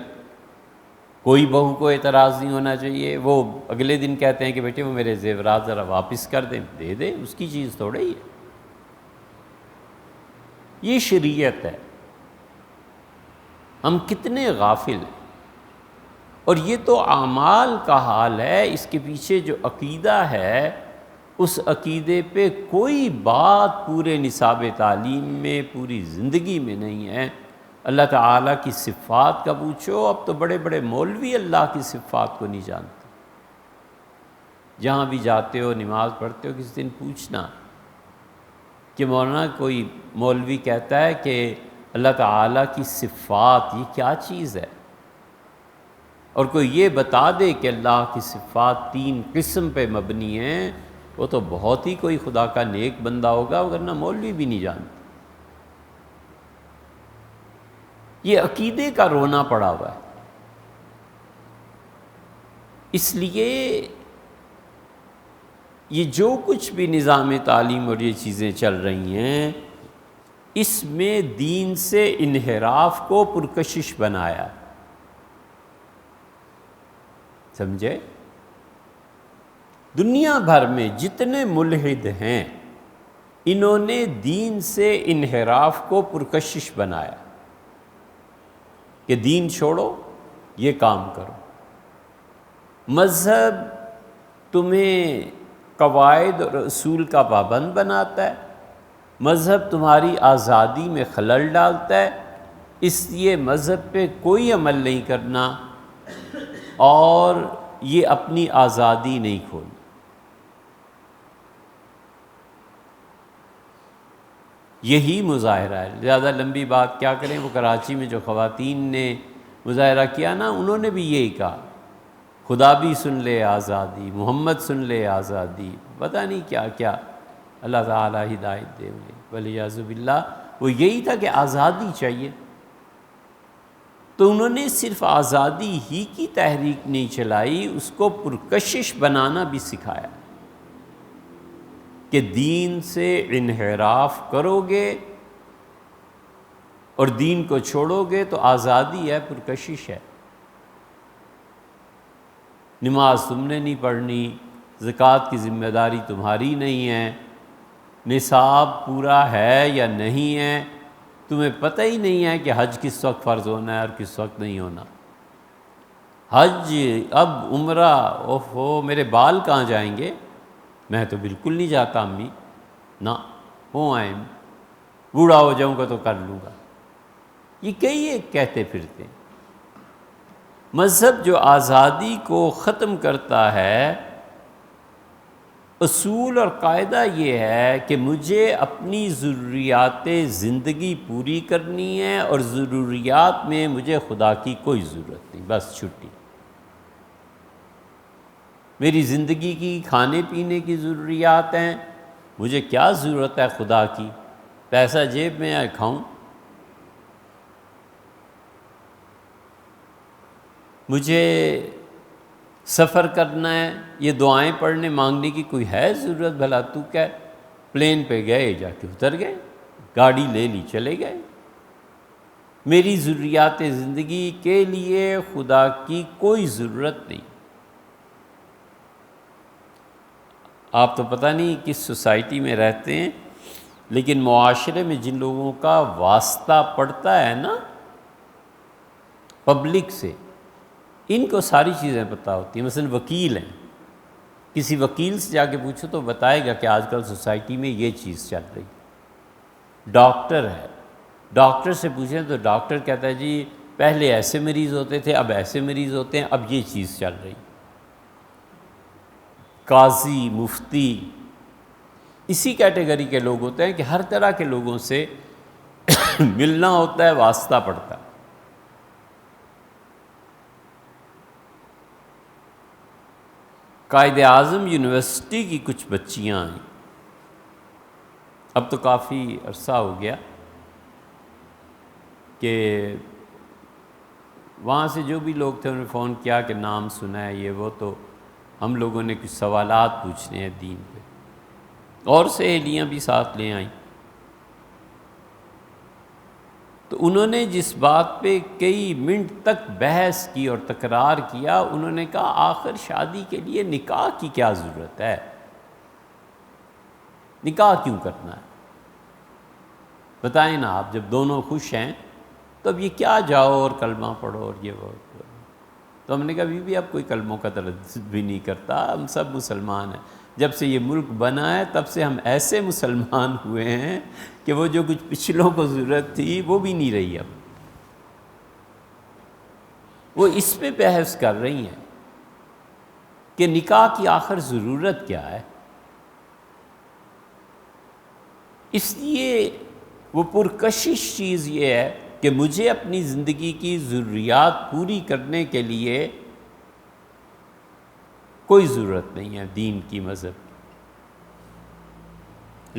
کوئی بہو کو اعتراض نہیں ہونا چاہیے۔ وہ اگلے دن کہتے ہیں کہ بیٹے وہ میرے زیورات ذرا واپس کر دیں، دے دیں، اس کی چیز تھوڑے ہی ہے، یہ شریعت ہے۔ ہم کتنے غافل ہیں، اور یہ تو اعمال کا حال ہے، اس کے پیچھے جو عقیدہ ہے اس عقیدے پہ کوئی بات پورے نصاب تعلیم میں، پوری زندگی میں نہیں ہے۔ اللہ تعالیٰ کی صفات کا پوچھو، اب تو بڑے بڑے مولوی اللہ کی صفات کو نہیں جانتے، جہاں بھی جاتے ہو نماز پڑھتے ہو کسی دن پوچھنا کہ مولانا کوئی مولوی کہتا ہے کہ اللہ تعالیٰ کی صفات یہ کیا چیز ہے، اور کوئی یہ بتا دے کہ اللہ کی صفات 3 قسم پہ مبنی ہیں، وہ تو بہت ہی کوئی خدا کا نیک بندہ ہوگا، ورنہ مولوی بھی نہیں جانتے۔ یہ عقیدے کا رونا پڑا ہوا ہے۔ اس لیے یہ جو کچھ بھی نظام تعلیم اور یہ چیزیں چل رہی ہیں، اس میں دین سے انحراف کو پرکشش بنایا، سمجھے؟ دنیا بھر میں جتنے ملحد ہیں انہوں نے دین سے انحراف کو پرکشش بنایا کہ دین چھوڑو، یہ کام کرو۔ مذہب تمہیں قواعد اور اصول کا پابند بناتا ہے، مذہب تمہاری آزادی میں خلل ڈالتا ہے، اس لیے مذہب پہ کوئی عمل نہیں کرنا اور یہ اپنی آزادی نہیں کھولنا۔ یہی مظاہرہ ہے، زیادہ لمبی بات کیا کریں۔ وہ کراچی میں جو خواتین نے مظاہرہ کیا نا، انہوں نے بھی یہی کہا، خدا بھی سن لے آزادی، محمد سن لے آزادی، پتہ نہیں کیا کیا، اللہ تعالیٰ ہدایت دے انہیں، والیاذ باللہ۔ وہ یہی تھا کہ آزادی چاہیے، تو انہوں نے صرف آزادی ہی کی تحریک نہیں چلائی، اس کو پرکشش بنانا بھی سکھایا۔ کہ دین سے انحراف کرو گے اور دین کو چھوڑو گے تو آزادی ہے، پرکشش ہے۔ نماز تم نے نہیں پڑھنی، زکوٰۃ کی ذمہ داری تمہاری نہیں ہے، نصاب پورا ہے یا نہیں ہے، تمہیں پتہ ہی نہیں ہے کہ حج کس وقت فرض ہونا ہے اور کس وقت نہیں ہونا۔ حج اب عمرہ، اوہو میرے بال کہاں جائیں گے، میں تو بالکل نہیں جاتا امی، نہ ہوں آئیں، بوڑھا ہو جاؤں گا تو کر لوں گا۔ یہ کئی ایک کہتے پھرتے ہیں۔ مذہب جو آزادی کو ختم کرتا ہے، اصول اور قاعدہ یہ ہے کہ مجھے اپنی ضروریات زندگی پوری کرنی ہے اور ضروریات میں مجھے خدا کی کوئی ضرورت نہیں، بس چھٹی۔ میری زندگی کی کھانے پینے کی ضروریات ہیں، مجھے کیا ضرورت ہے خدا کی، پیسہ جیب میں ہے کھاؤں۔ مجھے سفر کرنا ہے، یہ دعائیں پڑھنے مانگنے کی کوئی ہے ضرورت؟ بھلا تو کیا پلین پہ گئے، جا کے اتر گئے، گاڑی لے لی چلے گئے۔ میری ضروریات زندگی کے لیے خدا کی کوئی ضرورت نہیں۔ آپ تو پتہ نہیں کس سوسائٹی میں رہتے ہیں، لیکن معاشرے میں جن لوگوں کا واسطہ پڑتا ہے نا پبلک سے، ان کو ساری چیزیں پتہ ہوتی ہیں۔ مثلا وکیل ہیں، کسی وکیل سے جا کے پوچھو تو بتائے گا کہ آج کل سوسائٹی میں یہ چیز چل رہی۔ ڈاکٹر ہے، ڈاکٹر سے پوچھیں تو ڈاکٹر کہتا ہے جی پہلے ایسے مریض ہوتے تھے، اب ایسے مریض ہوتے ہیں، اب یہ چیز چل رہی۔ قاضی، مفتی اسی کیٹیگری کے لوگ ہوتے ہیں کہ ہر طرح کے لوگوں سے ملنا ہوتا ہے، واسطہ پڑتا ہے۔ قائد اعظم یونیورسٹی کی کچھ بچیاں آئیں، اب تو کافی عرصہ ہو گیا، کہ وہاں سے جو بھی لوگ تھے انہوں نے فون کیا کہ نام سنا ہے یہ وہ، تو ہم لوگوں نے کچھ سوالات پوچھنے ہیں دین پہ، اور سہیلیاں بھی ساتھ لے آئیں۔ تو انہوں نے جس بات پہ کئی منٹ تک بحث کی اور تکرار کیا، انہوں نے کہا آخر شادی کے لیے نکاح کی کیا ضرورت ہے، نکاح کیوں کرنا ہے؟ بتائیں نا، آپ جب دونوں خوش ہیں تو اب یہ کیا جاؤ اور کلمہ پڑھو اور یہ وہ۔ تو ہم نے کہا بی اب کوئی کلموں کا تردد بھی نہیں کرتا، ہم سب مسلمان ہیں، جب سے یہ ملک بنا ہے تب سے ہم ایسے مسلمان ہوئے ہیں کہ وہ جو کچھ پچھلوں کو ضرورت تھی وہ بھی نہیں رہی۔ اب وہ اس پہ بحث کر رہی ہیں کہ نکاح کی آخر ضرورت کیا ہے۔ اس لیے وہ پرکشش چیز یہ ہے کہ مجھے اپنی زندگی کی ضروریات پوری کرنے کے لیے کوئی ضرورت نہیں ہے دین کی، مذہب کی۔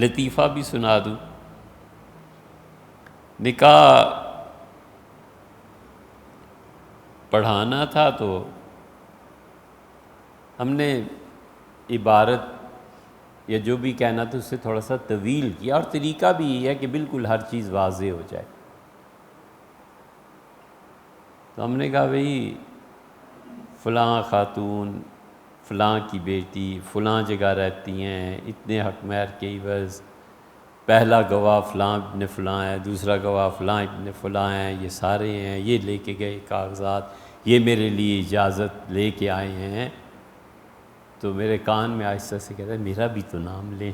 لطیفہ بھی سنا دوں، نکاح پڑھانا تھا تو ہم نے عبارت یا جو بھی کہنا تھا اس سے تھوڑا سا طویل کیا، اور طریقہ بھی یہ ہے کہ بالکل ہر چیز واضح ہو جائے۔ تو ہم نے کہا بھئی فلاں خاتون، فلاں کی بیٹی فلاں جگہ رہتی ہیں، اتنے حق مہر کے عوض، پہلا گواہ فلاں ابن فلاں ہے، دوسرا گواہ فلاں ابن فلاں ہے، یہ سارے ہیں، یہ لے کے گئے کاغذات، یہ میرے لیے اجازت لے کے آئے ہیں۔ تو میرے کان میں آہستہ سے کہتا ہے میرا بھی تو نام لیں۔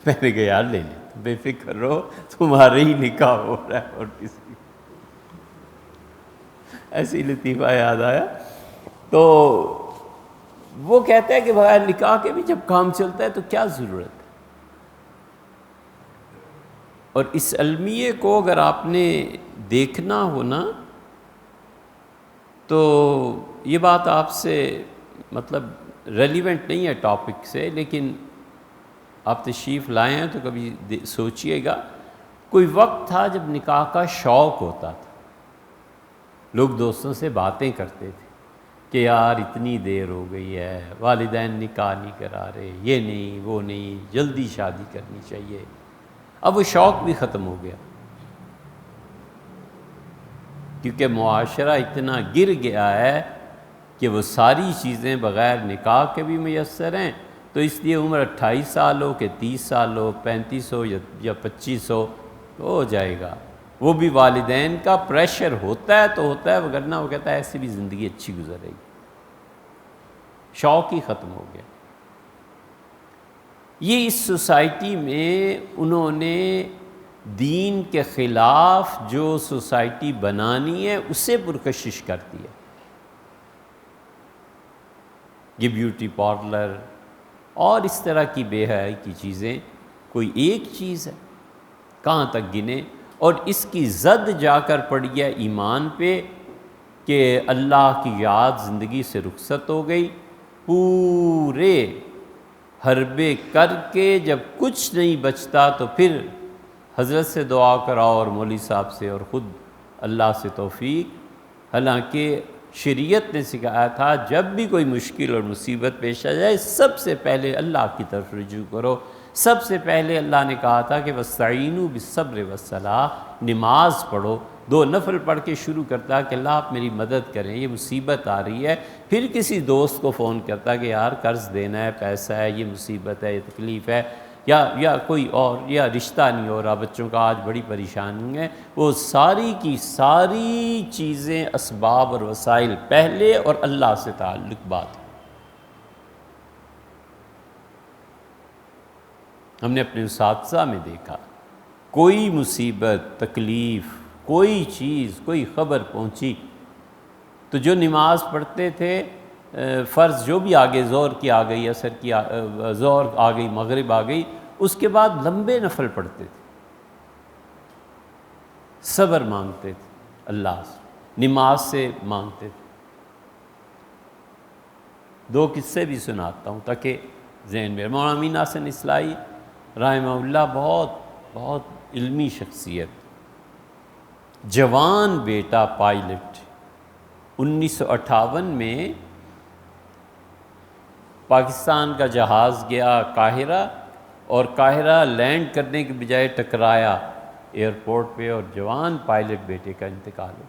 میں نے کہا یار لے لیں، بے فکر رہو، تمہارے ہی نکاح ہو رہا ہے اور کسی۔ ایسی لطیفہ یاد آیا۔ تو وہ کہتا ہے کہ بغیر نکاح کے بھی جب کام چلتا ہے تو کیا ضرورت ہے۔ اور اس المیے کو اگر آپ نے دیکھنا ہو نا تو یہ بات آپ سے مطلب ریلیونٹ نہیں ہے ٹاپک سے، لیکن آپ تشریف لائے ہیں تو کبھی سوچئے گا۔ کوئی وقت تھا جب نکاح کا شوق ہوتا تھا، لوگ دوستوں سے باتیں کرتے تھے، کہ یار اتنی دیر ہو گئی ہے، والدین نکاح نہیں کرا رہے، یہ نہیں وہ نہیں، جلدی شادی کرنی چاہیے۔ اب وہ شوق بھی ختم ہو گیا، کیونکہ معاشرہ اتنا گر گیا ہے کہ وہ ساری چیزیں بغیر نکاح کے بھی میسر ہیں، تو اس لیے عمر 28 سال ہو کہ 30 سال ہو، 35 ہو یا 25 ہو تو ہو جائے گا۔ وہ بھی والدین کا پریشر ہوتا ہے تو ہوتا ہے، وگرنہ وہ کہتا ہے ایسی بھی زندگی اچھی گزرے گی۔ شوق ہی ختم ہو گیا۔ یہ اس سوسائٹی میں انہوں نے دین کے خلاف جو سوسائٹی بنانی ہے اسے پرکشش کرتی ہے۔ یہ بیوٹی پارلر اور اس طرح کی بے حیائی کی چیزیں کوئی ایک چیز ہے، کہاں تک گنے؟ اور اس کی زد جا کر پڑی ہے ایمان پہ کہ اللہ کی یاد زندگی سے رخصت ہو گئی۔ پورے حربے کر کے جب کچھ نہیں بچتا تو پھر حضرت سے دعا کراؤ اور مولوی صاحب سے اور خود اللہ سے توفیق۔ حالانکہ شریعت نے سکھایا تھا جب بھی کوئی مشکل اور مصیبت پیش آ جائے سب سے پہلے اللہ کی طرف رجوع کرو۔ سب سے پہلے اللہ نے کہا تھا کہ وَاسْتَعِینُوا بِالصَّبْرِ وَالصَّلَاةِ، نماز پڑھو، 2 نفل پڑھ کے شروع کرتا کہ اللہ آپ میری مدد کریں، یہ مصیبت آ رہی ہے۔ پھر کسی دوست کو فون کرتا کہ یار قرض دینا ہے، پیسہ ہے، یہ مصیبت ہے، یہ تکلیف ہے، یا کوئی اور، یا رشتہ نہیں ہو رہا، بچوں کا آج بڑی پریشانی ہے۔ وہ ساری کی ساری چیزیں، اسباب اور وسائل پہلے اور اللہ سے تعلق بات۔ ہم نے اپنے اساتذہ میں دیکھا، کوئی مصیبت، تکلیف، کوئی چیز، کوئی خبر پہنچی تو جو نماز پڑھتے تھے، فرض جو بھی آگے، ظہر کی آ گئی، عصر کی ظہر آ گئی، مغرب آ گئی، اس کے بعد لمبے نفل پڑھتے تھے، صبر مانگتے تھے اللہ سے، نماز سے مانگتے تھے۔ 2 قصے بھی سناتا ہوں تاکہ ذہن میں۔ مولانا امین حسن اصلاحی رحمہ اللہ بہت علمی شخصیت، جوان بیٹا پائلٹ، 1958 میں پاکستان کا جہاز گیا قاہرہ، اور قاہرہ لینڈ کرنے کے بجائے ٹکرایا ایئرپورٹ پہ، اور جوان پائلٹ بیٹے کا انتقال ہو۔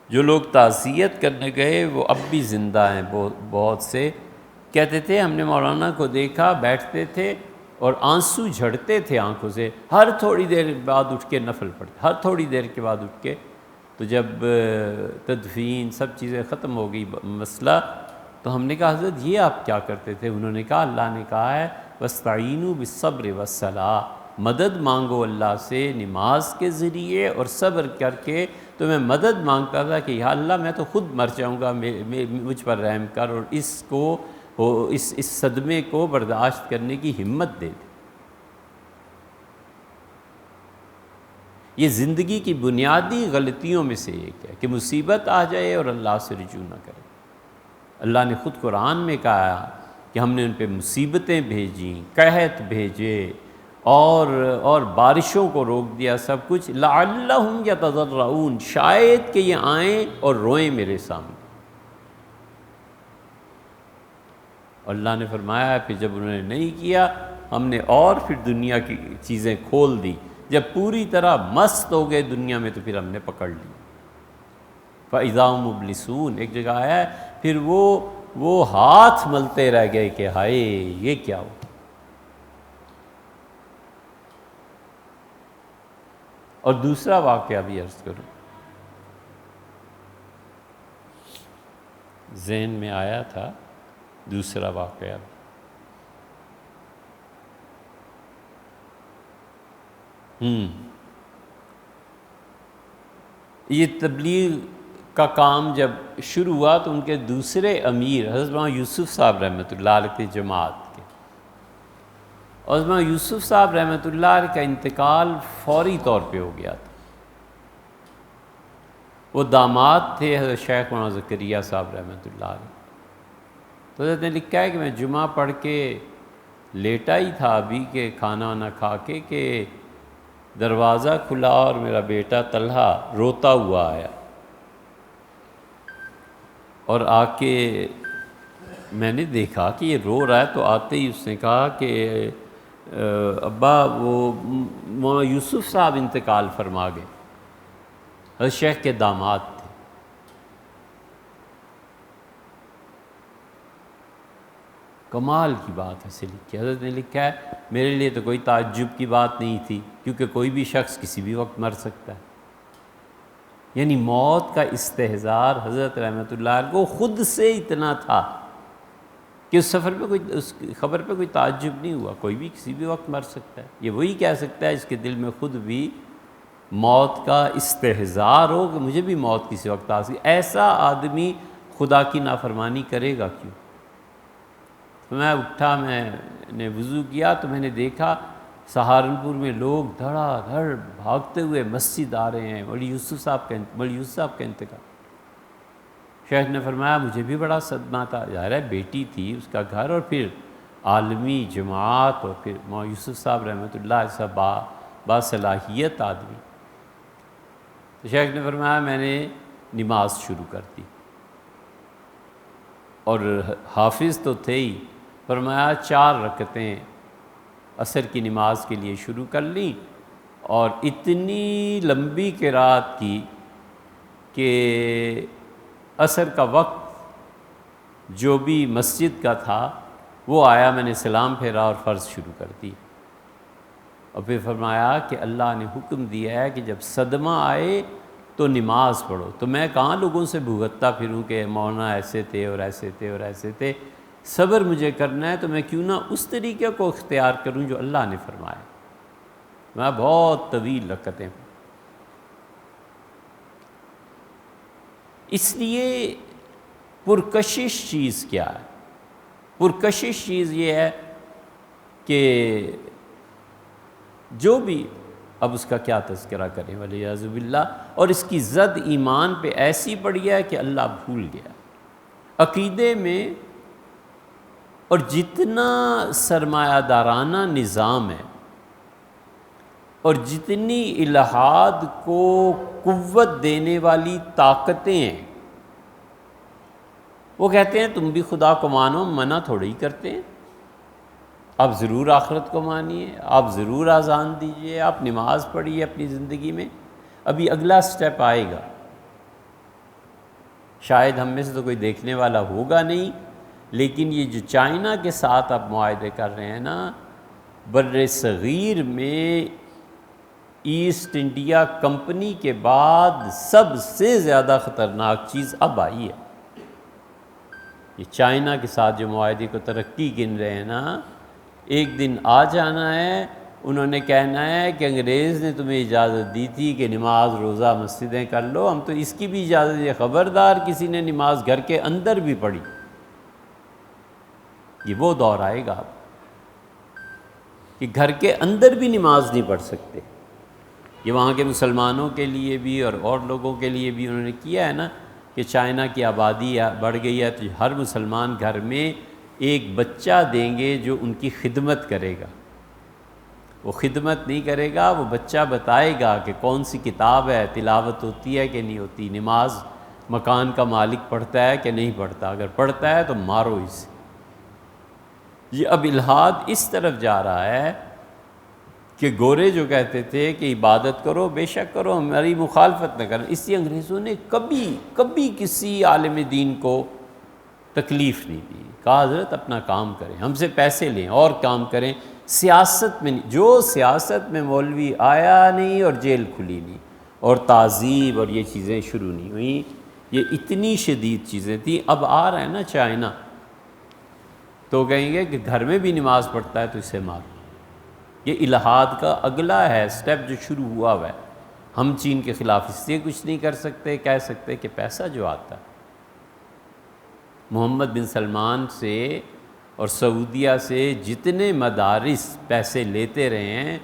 جو لوگ تعزیت کرنے گئے وہ اب بھی زندہ ہیں، بہت سے کہتے تھے ہم نے مولانا کو دیکھا، بیٹھتے تھے اور آنسو جھڑتے تھے آنکھوں سے، ہر تھوڑی دیر بعد اٹھ کے نفل پڑھتے، ہر تھوڑی دیر کے بعد اٹھ کے۔ تو جب تدفین سب چیزیں ختم ہو گئی مسئلہ، تو ہم نے کہا حضرت یہ آپ کیا کرتے تھے؟ انہوں نے کہا اللہ نے کہا ہے وَاسْتَعِینُوا بِالصَّبْرِ وَالصَّلَاةِ، مدد مانگو اللہ سے نماز کے ذریعے اور صبر کر کے۔ تو میں مدد مانگتا تھا کہ یا اللہ میں تو خود مر جاؤں گا، مجھ پر رحم کر، اور اس صدمے کو برداشت کرنے کی ہمت دے دے۔ یہ زندگی کی بنیادی غلطیوں میں سے ایک ہے کہ مصیبت آ جائے اور اللہ سے رجوع نہ کرے۔ اللہ نے خود قرآن میں کہا کہ ہم نے ان پہ مصیبتیں بھیجیں، قحط بھیجے، اور بارشوں کو روک دیا، سب کچھ لعلہم یتضرعون، شاید کہ یہ آئیں اور روئیں میرے سامنے۔ اللہ نے فرمایا پھر جب انہوں نے نہیں کیا، ہم نے اور پھر دنیا کی چیزیں کھول دی، جب پوری طرح مست ہو گئے دنیا میں تو پھر ہم نے پکڑ لی۔ فَإِذَا هُمْ مُبْلِسُونَ، ایک جگہ آیا ہے پھر وہ ہاتھ ملتے رہ گئے کہ ہائے یہ کیا ہو۔ اور دوسرا واقعہ بھی عرض کروں، ذہن میں آیا تھا دوسرا واقعہ بھی۔ یہ تبلیغ کا کام جب شروع ہوا تو ان کے دوسرے امیر حضرت مولانا یوسف صاحب رحمۃ اللہ علیہ جماعت کے، اور مولانا یوسف صاحب رحمۃ اللہ علیہ کا انتقال فوری طور پہ ہو گیا تھا۔ وہ داماد تھے حضرت شیخ مولانا زکریا صاحب رحمۃ اللہ علیہ۔ تو حضرت نے لکھا ہے کہ میں جمعہ پڑھ کے لیٹا ہی تھا ابھی کہ کھانا وانا کھا کے، کہ دروازہ کھلا اور میرا بیٹا طلحہ روتا ہوا آیا، اور آ کے میں نے دیکھا کہ یہ رو رہا ہے، تو آتے ہی اس نے کہا کہ ابا وہ مولانا یوسف صاحب انتقال فرما گئے، حضرت شیخ کے داماد تھے۔ کمال کی بات ہے سے لکھی، حضرت نے لکھا ہے میرے لیے تو کوئی تعجب کی بات نہیں تھی، کیونکہ کوئی بھی شخص کسی بھی وقت مر سکتا ہے۔ یعنی موت کا استحضار حضرت رحمۃ اللہ علیہ کو خود سے اتنا تھا کہ اس سفر پہ اس خبر پہ کوئی تعجب نہیں ہوا، کوئی بھی کسی بھی وقت مر سکتا ہے۔ یہ وہی کہہ سکتا ہے اس کے دل میں خود بھی موت کا استحضار ہو کہ مجھے بھی موت کسی وقت آ سکتی۔ ایسا آدمی خدا کی نافرمانی کرے گا کیوں؟ تو میں اٹھا، میں نے وضو کیا تو میں نے دیکھا سہارنپور میں لوگ دھڑا دھڑ بھاگتے ہوئے مسجد آ رہے ہیں، مولوی یوسف صاحب کا انتقال۔ شیخ نے فرمایا مجھے بھی بڑا صدمہ تھا، ظاہر ہے بیٹی تھی، اس کا گھر، اور پھر عالمی جماعت، اور پھر مولوی یوسف صاحب رحمۃ اللہ علیہ صاحب باصلاحیت آدمی۔ تو شیخ نے فرمایا میں نے نماز شروع کر دی، اور حافظ تو تھے ہی، فرمایا 4 رکعتیں عصر کی نماز کے لیے شروع کر لیں، اور اتنی لمبی قرات کی کہ عصر کا وقت جو بھی مسجد کا تھا وہ آیا، میں نے سلام پھیرا اور فرض شروع کر دی۔ اور پھر فرمایا کہ اللہ نے حکم دیا ہے کہ جب صدمہ آئے تو نماز پڑھو۔ تو میں کہاں لوگوں سے بھگتتا پھروں کہ مولانا ایسے تھے اور ایسے تھے اور ایسے تھے، صبر مجھے کرنا ہے تو میں کیوں نہ اس طریقے کو اختیار کروں جو اللہ نے فرمایا۔ میں بہت طویل رکعتیں، اس لیے پرکشش چیز کیا ہے؟ پرکشش چیز یہ ہے کہ جو بھی، اب اس کا کیا تذکرہ کریں والعیاذ باللہ، اور اس کی زد ایمان پہ ایسی پڑی ہے کہ اللہ بھول گیا عقیدے میں، اور جتنا سرمایہ دارانہ نظام ہے اور جتنی الہاد کو قوت دینے والی طاقتیں ہیں، وہ کہتے ہیں تم بھی خدا کو مانو، منع تھوڑی کرتے ہیں، آپ ضرور آخرت کو مانیے، آپ ضرور اذان دیجئے، آپ نماز پڑھیے اپنی زندگی میں۔ ابھی اگلا سٹیپ آئے گا، شاید ہم میں سے تو کوئی دیکھنے والا ہوگا نہیں، لیکن یہ جو چائنا کے ساتھ آپ معاہدے کر رہے ہیں نا، بر صغیر میں ایسٹ انڈیا کمپنی کے بعد سب سے زیادہ خطرناک چیز اب آئی ہے۔ یہ چائنا کے ساتھ جو معاہدے کو ترقی گن رہے ہیں نا، ایک دن آ جانا ہے، انہوں نے کہنا ہے کہ انگریز نے تمہیں اجازت دی تھی کہ نماز روزہ مسجدیں کر لو، ہم تو اس کی بھی اجازت دی، خبردار کسی نے نماز گھر کے اندر بھی پڑھی۔ یہ وہ دور آئے گا کہ گھر کے اندر بھی نماز نہیں پڑھ سکتے۔ یہ وہاں کے مسلمانوں کے لیے بھی اور لوگوں کے لیے بھی انہوں نے کیا ہے نا، کہ چائنا کی آبادی بڑھ گئی ہے تو ہر مسلمان گھر میں ایک بچہ دیں گے جو ان کی خدمت کرے گا۔ وہ خدمت نہیں کرے گا، وہ بچہ بتائے گا کہ کون سی کتاب ہے، تلاوت ہوتی ہے کہ نہیں ہوتی، نماز مکان کا مالک پڑھتا ہے کہ نہیں پڑھتا، اگر پڑھتا ہے تو مارو اسے۔ یہ اب الہاد اس طرف جا رہا ہے کہ گورے جو کہتے تھے کہ عبادت کرو، بے شک کرو، ہماری مخالفت نہ کریں، اس لیے انگریزوں نے کبھی کسی عالم دین کو تکلیف نہیں دی، کہا حضرت اپنا کام کریں، ہم سے پیسے لیں اور کام کریں، سیاست میں نہیں۔ جو سیاست میں مولوی آیا نہیں اور جیل کھلی نہیں اور تعذیب اور یہ چیزیں شروع نہیں ہوئیں، یہ اتنی شدید چیزیں تھیں۔ اب آ رہا ہے نا چائنا، تو کہیں گے کہ گھر میں بھی نماز پڑھتا ہے تو اسے مارو۔ یہ الہاد کا اگلا ہے سٹیپ جو شروع ہوا ہے۔ ہم چین کے خلاف اس لیے کچھ نہیں کر سکتے، کہہ سکتے کہ پیسہ جو آتا ہے محمد بن سلمان سے اور سعودیہ سے جتنے مدارس پیسے لیتے رہے ہیں،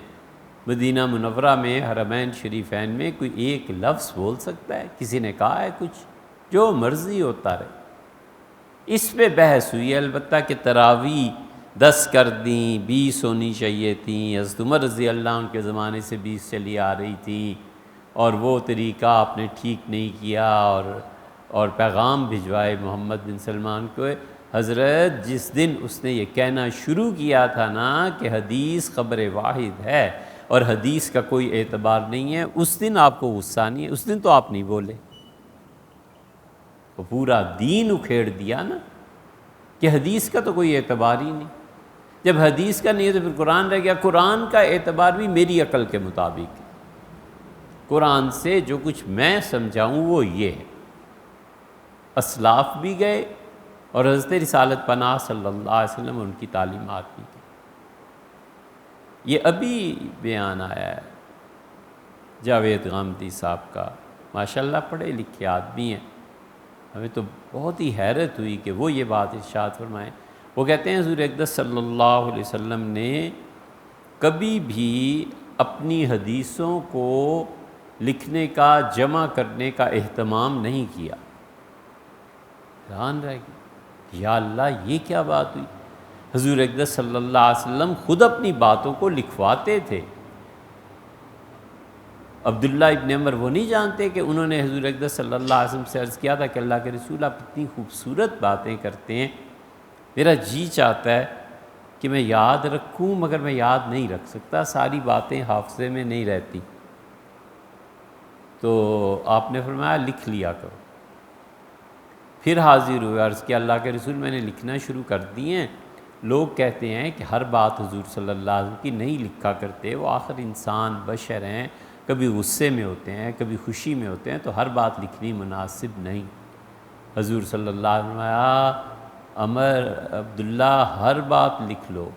مدینہ منورہ میں حرمین شریفین میں کوئی ایک لفظ بول سکتا ہے؟ کسی نے کہا ہے کچھ؟ جو مرضی ہوتا رہے۔ اس پہ بحث ہوئی ہے البتہ کہ تراویح 10 کر دیں، 20 ہونی چاہیے تھیں، حضرت عمر رضی اللہ عنہ کے زمانے سے 20 چلی آ رہی تھی، اور وہ طریقہ آپ نے ٹھیک نہیں کیا، اور پیغام بھجوائے محمد بن سلمان کو، حضرت جس دن اس نے یہ کہنا شروع کیا تھا نا کہ حدیث خبر واحد ہے اور حدیث کا کوئی اعتبار نہیں ہے، اس دن آپ کو غصہ نہیں ہے، اس دن تو آپ نہیں بولے، وہ پورا دین اکھیڑ دیا نا کہ حدیث کا تو کوئی اعتبار ہی نہیں۔ جب حدیث کا نہیں ہے تو پھر قرآن رہ گیا۔ قرآن کا اعتبار بھی میری عقل کے مطابق ہے، قرآن سے جو کچھ میں سمجھاؤں وہ یہ ہے۔ اسلاف بھی گئے اور حضرت رسالت پناہ صلی اللہ علیہ وسلم ان کی تعلیمات بھی گئی۔ یہ ابھی بیان آیا ہے جاوید غامدی صاحب کا، ماشاءاللہ پڑھے لکھے آدمی ہیں، ہمیں تو بہت ہی حیرت ہوئی کہ وہ یہ بات ارشاد فرمائیں۔ وہ کہتے ہیں حضور اقدس صلی اللہ علیہ وسلم نے کبھی بھی اپنی حدیثوں کو لکھنے کا، جمع کرنے کا اہتمام نہیں کیا۔ حیران رہ گئی، یا اللہ یہ کیا بات ہوئی؟ حضور اقدس صلی اللہ علیہ وسلم خود اپنی باتوں کو لکھواتے تھے۔ عبداللہ ابن عمر وہ نہیں جانتے کہ انہوں نے حضور اقدس صلی اللہ علیہ وسلم سے عرض کیا تھا کہ اللہ کے رسول آپ اتنی خوبصورت باتیں کرتے ہیں، میرا جی چاہتا ہے کہ میں یاد رکھوں مگر میں یاد نہیں رکھ سکتا، ساری باتیں حافظے میں نہیں رہتی۔ تو آپ نے فرمایا لکھ لیا کرو۔ پھر حاضر ہوئے، عرض کیا اللہ کے رسول میں نے لکھنا شروع کر دیے ہیں، لوگ کہتے ہیں کہ ہر بات حضور صلی اللہ علیہ وسلم کی نہیں لکھا کرتے، وہ آخر انسان بشر ہیں، کبھی غصے میں ہوتے ہیں کبھی خوشی میں ہوتے ہیں، تو ہر بات لکھنی مناسب نہیں۔ حضور صلی اللہ علیہ وسلم عمر عبداللہ ہر بات لکھ لو،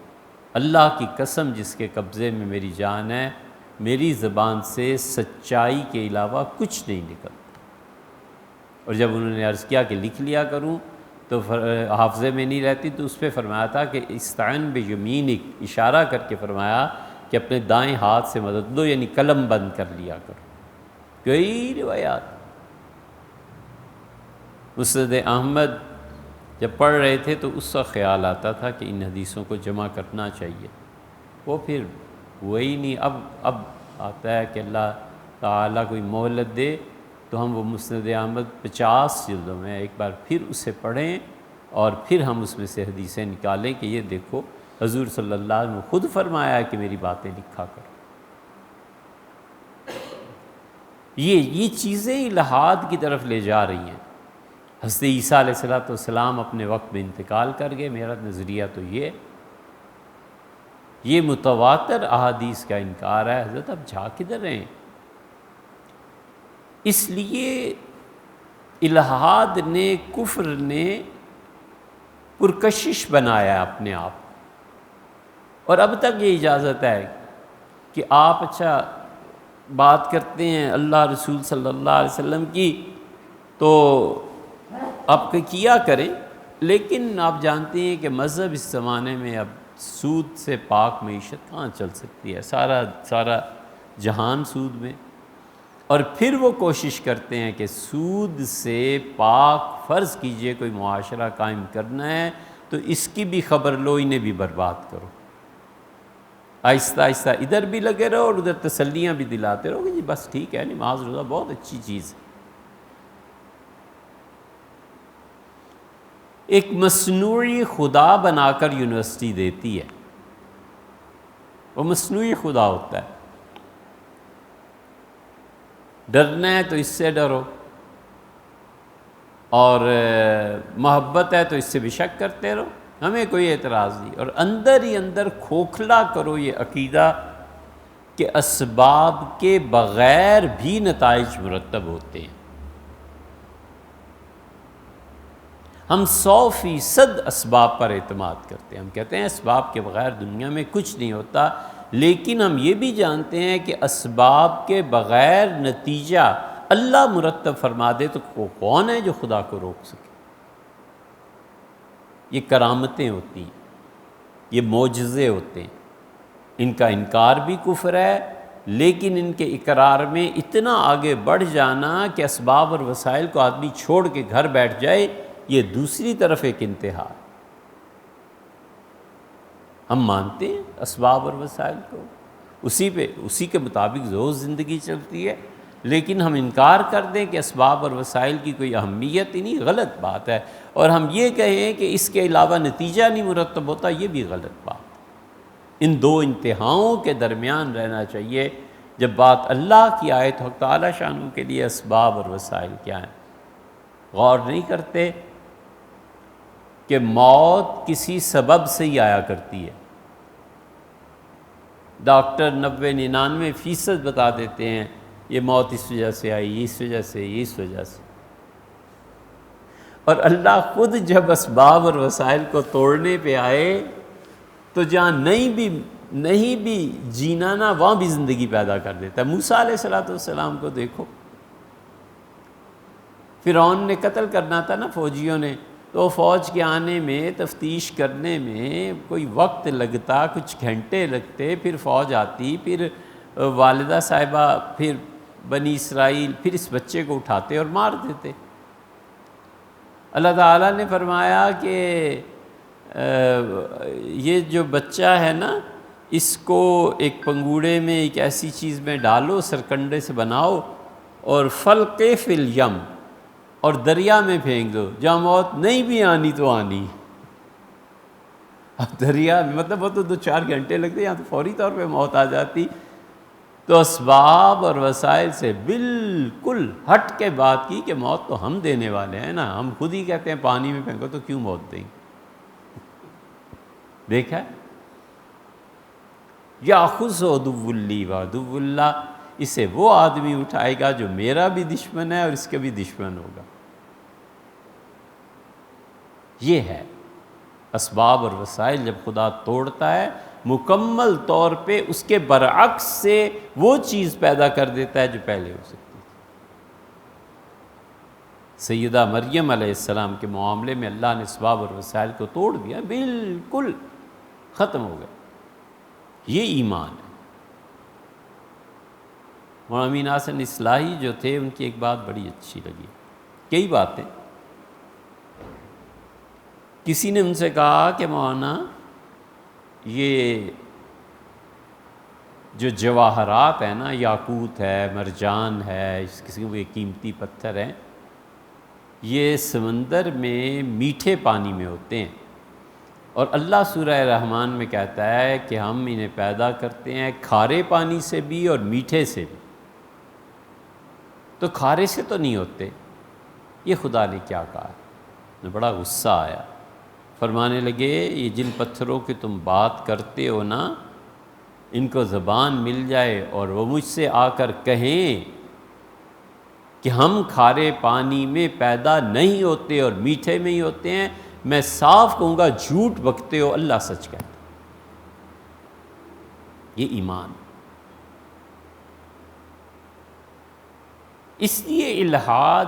اللہ کی قسم جس کے قبضے میں میری جان ہے، میری زبان سے سچائی کے علاوہ کچھ نہیں نکلتا۔ اور جب انہوں نے عرض کیا کہ لکھ لیا کروں تو حافظے میں نہیں رہتی، تو اس پہ فرمایا تھا کہ استعن بیمینک، اشارہ کر کے فرمایا کہ اپنے دائیں ہاتھ سے مدد لو، یعنی قلم بند کر لیا کرو۔ کئی روایات۔ مسند احمد جب پڑھ رہے تھے تو اس کا خیال آتا تھا کہ ان حدیثوں کو جمع کرنا چاہیے، وہ پھر وہی نہیں۔ اب آتا ہے کہ اللہ تعالیٰ کوئی مہلت دے تو ہم وہ مسند احمد 50 جلدوں میں ایک بار پھر اسے پڑھیں اور پھر ہم اس میں سے حدیثیں نکالیں کہ یہ دیکھو حضور صلی اللہ علیہ وسلم نے خود فرمایا ہے کہ میری باتیں لکھا کرو۔ یہ چیزیں الہاد کی طرف لے جا رہی ہیں۔ حضرت عیسیٰ علیہ السلام اپنے وقت میں انتقال کر گئے، میرا نظریہ تو یہ متواتر احادیث کا انکار ہے۔ حضرت اب جا کدھر رہے ہیں؟ اس لیے الہاد نے، کفر نے پرکشش بنایا ہے اپنے آپ، اور اب تک یہ اجازت ہے کہ آپ اچھا بات کرتے ہیں اللہ رسول صلی اللہ علیہ وسلم کی تو آپ کیا کریں، لیکن آپ جانتے ہیں کہ مذہب اس زمانے میں اب سود سے پاک معیشت کہاں چل سکتی ہے، سارا جہان سود میں، اور پھر وہ کوشش کرتے ہیں کہ سود سے پاک، فرض کیجئے کوئی معاشرہ قائم کرنا ہے تو اس کی بھی خبر لو، انہیں بھی برباد کرو، آہستہ آہستہ ادھر بھی لگے رہو اور ادھر تسلیاں بھی دلاتے رہو کہ جی بس ٹھیک ہے، نماز روزہ بہت اچھی چیز ہے۔ ایک مصنوعی خدا بنا کر یونیورسٹی دیتی ہے، وہ مصنوعی خدا ہوتا ہے۔ ڈرنا ہے تو اس سے ڈرو، اور محبت ہے تو اس سے بھی شک کرتے رہو، ہمیں کوئی اعتراض نہیں، اور اندر ہی اندر کھوکھلا کرو یہ عقیدہ کہ اسباب کے بغیر بھی نتائج مرتب ہوتے ہیں۔ ہم 100% اسباب پر اعتماد کرتے ہیں، ہم کہتے ہیں اسباب کے بغیر دنیا میں کچھ نہیں ہوتا، لیکن ہم یہ بھی جانتے ہیں کہ اسباب کے بغیر نتیجہ اللہ مرتب فرما دے تو کون ہے جو خدا کو روک سکے؟ یہ کرامتیں ہوتی ہیں، یہ معجزے ہوتے ہیں، ان کا انکار بھی کفر ہے، لیکن ان کے اقرار میں اتنا آگے بڑھ جانا کہ اسباب اور وسائل کو آدمی چھوڑ کے گھر بیٹھ جائے، یہ دوسری طرف ایک انتہا ہے۔ ہم مانتے ہیں اسباب اور وسائل کو، اسی کے مطابق زندگی چلتی ہے، لیکن ہم انکار کر دیں کہ اسباب اور وسائل کی کوئی اہمیت ہی نہیں، غلط بات ہے، اور ہم یہ کہیں کہ اس کے علاوہ نتیجہ نہیں مرتب ہوتا، یہ بھی غلط بات ہے۔ ان دو انتہاؤں کے درمیان رہنا چاہیے۔ جب بات اللہ کی آئے تو حق تعالی شانہ کے لیے اسباب اور وسائل کیا ہیں، غور نہیں کرتے کہ موت کسی سبب سے ہی آیا کرتی ہے۔ ڈاکٹر 90-99% بتا دیتے ہیں یہ موت اس وجہ سے آئی، اس وجہ سے، اس وجہ سے، اور اللہ خود جب اسباب اور وسائل کو توڑنے پہ آئے تو جہاں نہیں بھی جینا نا، وہاں بھی زندگی پیدا کر دیتا ہے۔ موسیٰ علیہ السلام کو دیکھو، فرعون نے قتل کرنا تھا نا فوجیوں نے، تو فوج کے آنے میں، تفتیش کرنے میں کوئی وقت لگتا، کچھ گھنٹے لگتے، پھر فوج آتی، پھر والدہ صاحبہ، پھر بنی اسرائیل، پھر اس بچے کو اٹھاتے اور مار دیتے۔ اللہ تعالیٰ نے فرمایا کہ یہ جو بچہ ہے نا، اس کو ایک پنگوڑے میں، ایک ایسی چیز میں ڈالو، سرکنڈے سے بناؤ، اور فلقے فی الیم، اور دریا میں پھینک دو، جہاں موت نہیں بھی آنی تو آنی۔ اب دریا مطلب وہ تو 2-4 گھنٹے لگتے، یہاں تو فوری طور پہ موت آ جاتی۔ تو اسباب اور وسائل سے بالکل ہٹ کے بات کی کہ موت تو ہم دینے والے ہیں نا، ہم خود ہی کہتے ہیں پانی میں پھینکو تو کیوں موت دیں؟ دیکھا یاخذ عدو لی و عدو اللہ، اسے وہ آدمی اٹھائے گا جو میرا بھی دشمن ہے اور اس کا بھی دشمن ہوگا۔ یہ ہے اسباب اور وسائل جب خدا توڑتا ہے، مکمل طور پہ اس کے برعکس سے وہ چیز پیدا کر دیتا ہے جو پہلے ہو سکتی تھی۔ سیدہ مریم علیہ السلام کے معاملے میں اللہ نے اسباب اور وسائل کو توڑ دیا، بالکل ختم ہو گیا۔ یہ ایمان ہے۔ مولانا امین حسن اصلاحی جو تھے، ان کی ایک بات بڑی اچھی لگی، کئی باتیں۔ کسی نے ان سے کہا کہ مولانا یہ جو جواہرات ہیں نا، یاقوت ہے، مرجان ہے، اس قسم کے قیمتی پتھر ہیں، یہ سمندر میں میٹھے پانی میں ہوتے ہیں، اور اللہ سورہ رحمان میں کہتا ہے کہ ہم انہیں پیدا کرتے ہیں کھارے پانی سے بھی اور میٹھے سے بھی۔ تو کھارے سے تو نہیں ہوتے، یہ خدا نے کیا کہا؟ میں بڑا غصہ آیا، فرمانے لگے یہ جن پتھروں کی تم بات کرتے ہو نا، ان کو زبان مل جائے اور وہ مجھ سے آ کر کہیں کہ ہم کھارے پانی میں پیدا نہیں ہوتے اور میٹھے میں ہی ہوتے ہیں، میں صاف کہوں گا جھوٹ بکتے ہو، اللہ سچ کہتا۔ یہ ایمان۔ اس لیے الحاد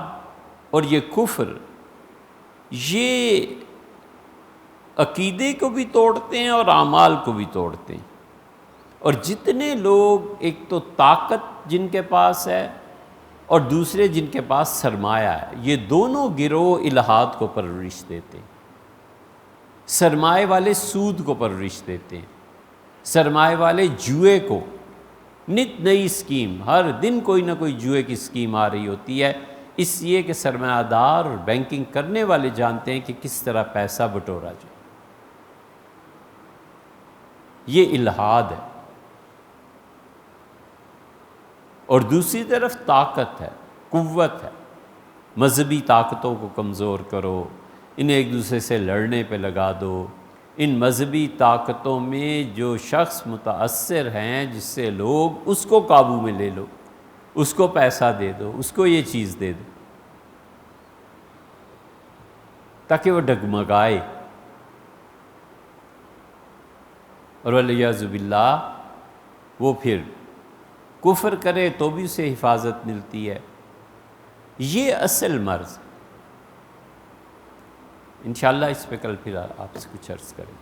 اور یہ کفر، یہ عقیدے کو بھی توڑتے ہیں اور اعمال کو بھی توڑتے ہیں۔ اور جتنے لوگ، ایک تو طاقت جن کے پاس ہے اور دوسرے جن کے پاس سرمایہ ہے، یہ دونوں گروہ الحاد کو پرورش دیتے ہیں۔ سرمایہ والے سود کو پرورش دیتے ہیں، سرمایہ والے جوئے کو، نت نئی اسکیم، ہر دن کوئی نہ کوئی جوئے کی اسکیم آ رہی ہوتی ہے، اس لیے کہ سرمایہ دار اور بینکنگ کرنے والے جانتے ہیں کہ کس طرح پیسہ بٹورا جائے۔ یہ الحاد ہے۔ اور دوسری طرف طاقت ہے، قوت ہے، مذہبی طاقتوں کو کمزور کرو، انہیں ایک دوسرے سے لڑنے پہ لگا دو۔ ان مذہبی طاقتوں میں جو شخص متاثر ہیں، جس سے لوگ، اس کو قابو میں لے لو، اس کو پیسہ دے دو، اس کو یہ چیز دے دو تاکہ وہ ڈگمگائے، اور والعیاذ باللہ وہ پھر کفر کرے تو بھی اسے حفاظت ملتی ہے۔ یہ اصل مرض۔ انشاءاللہ اس پہ کل پھر آپ سے کچھ عرض کریں۔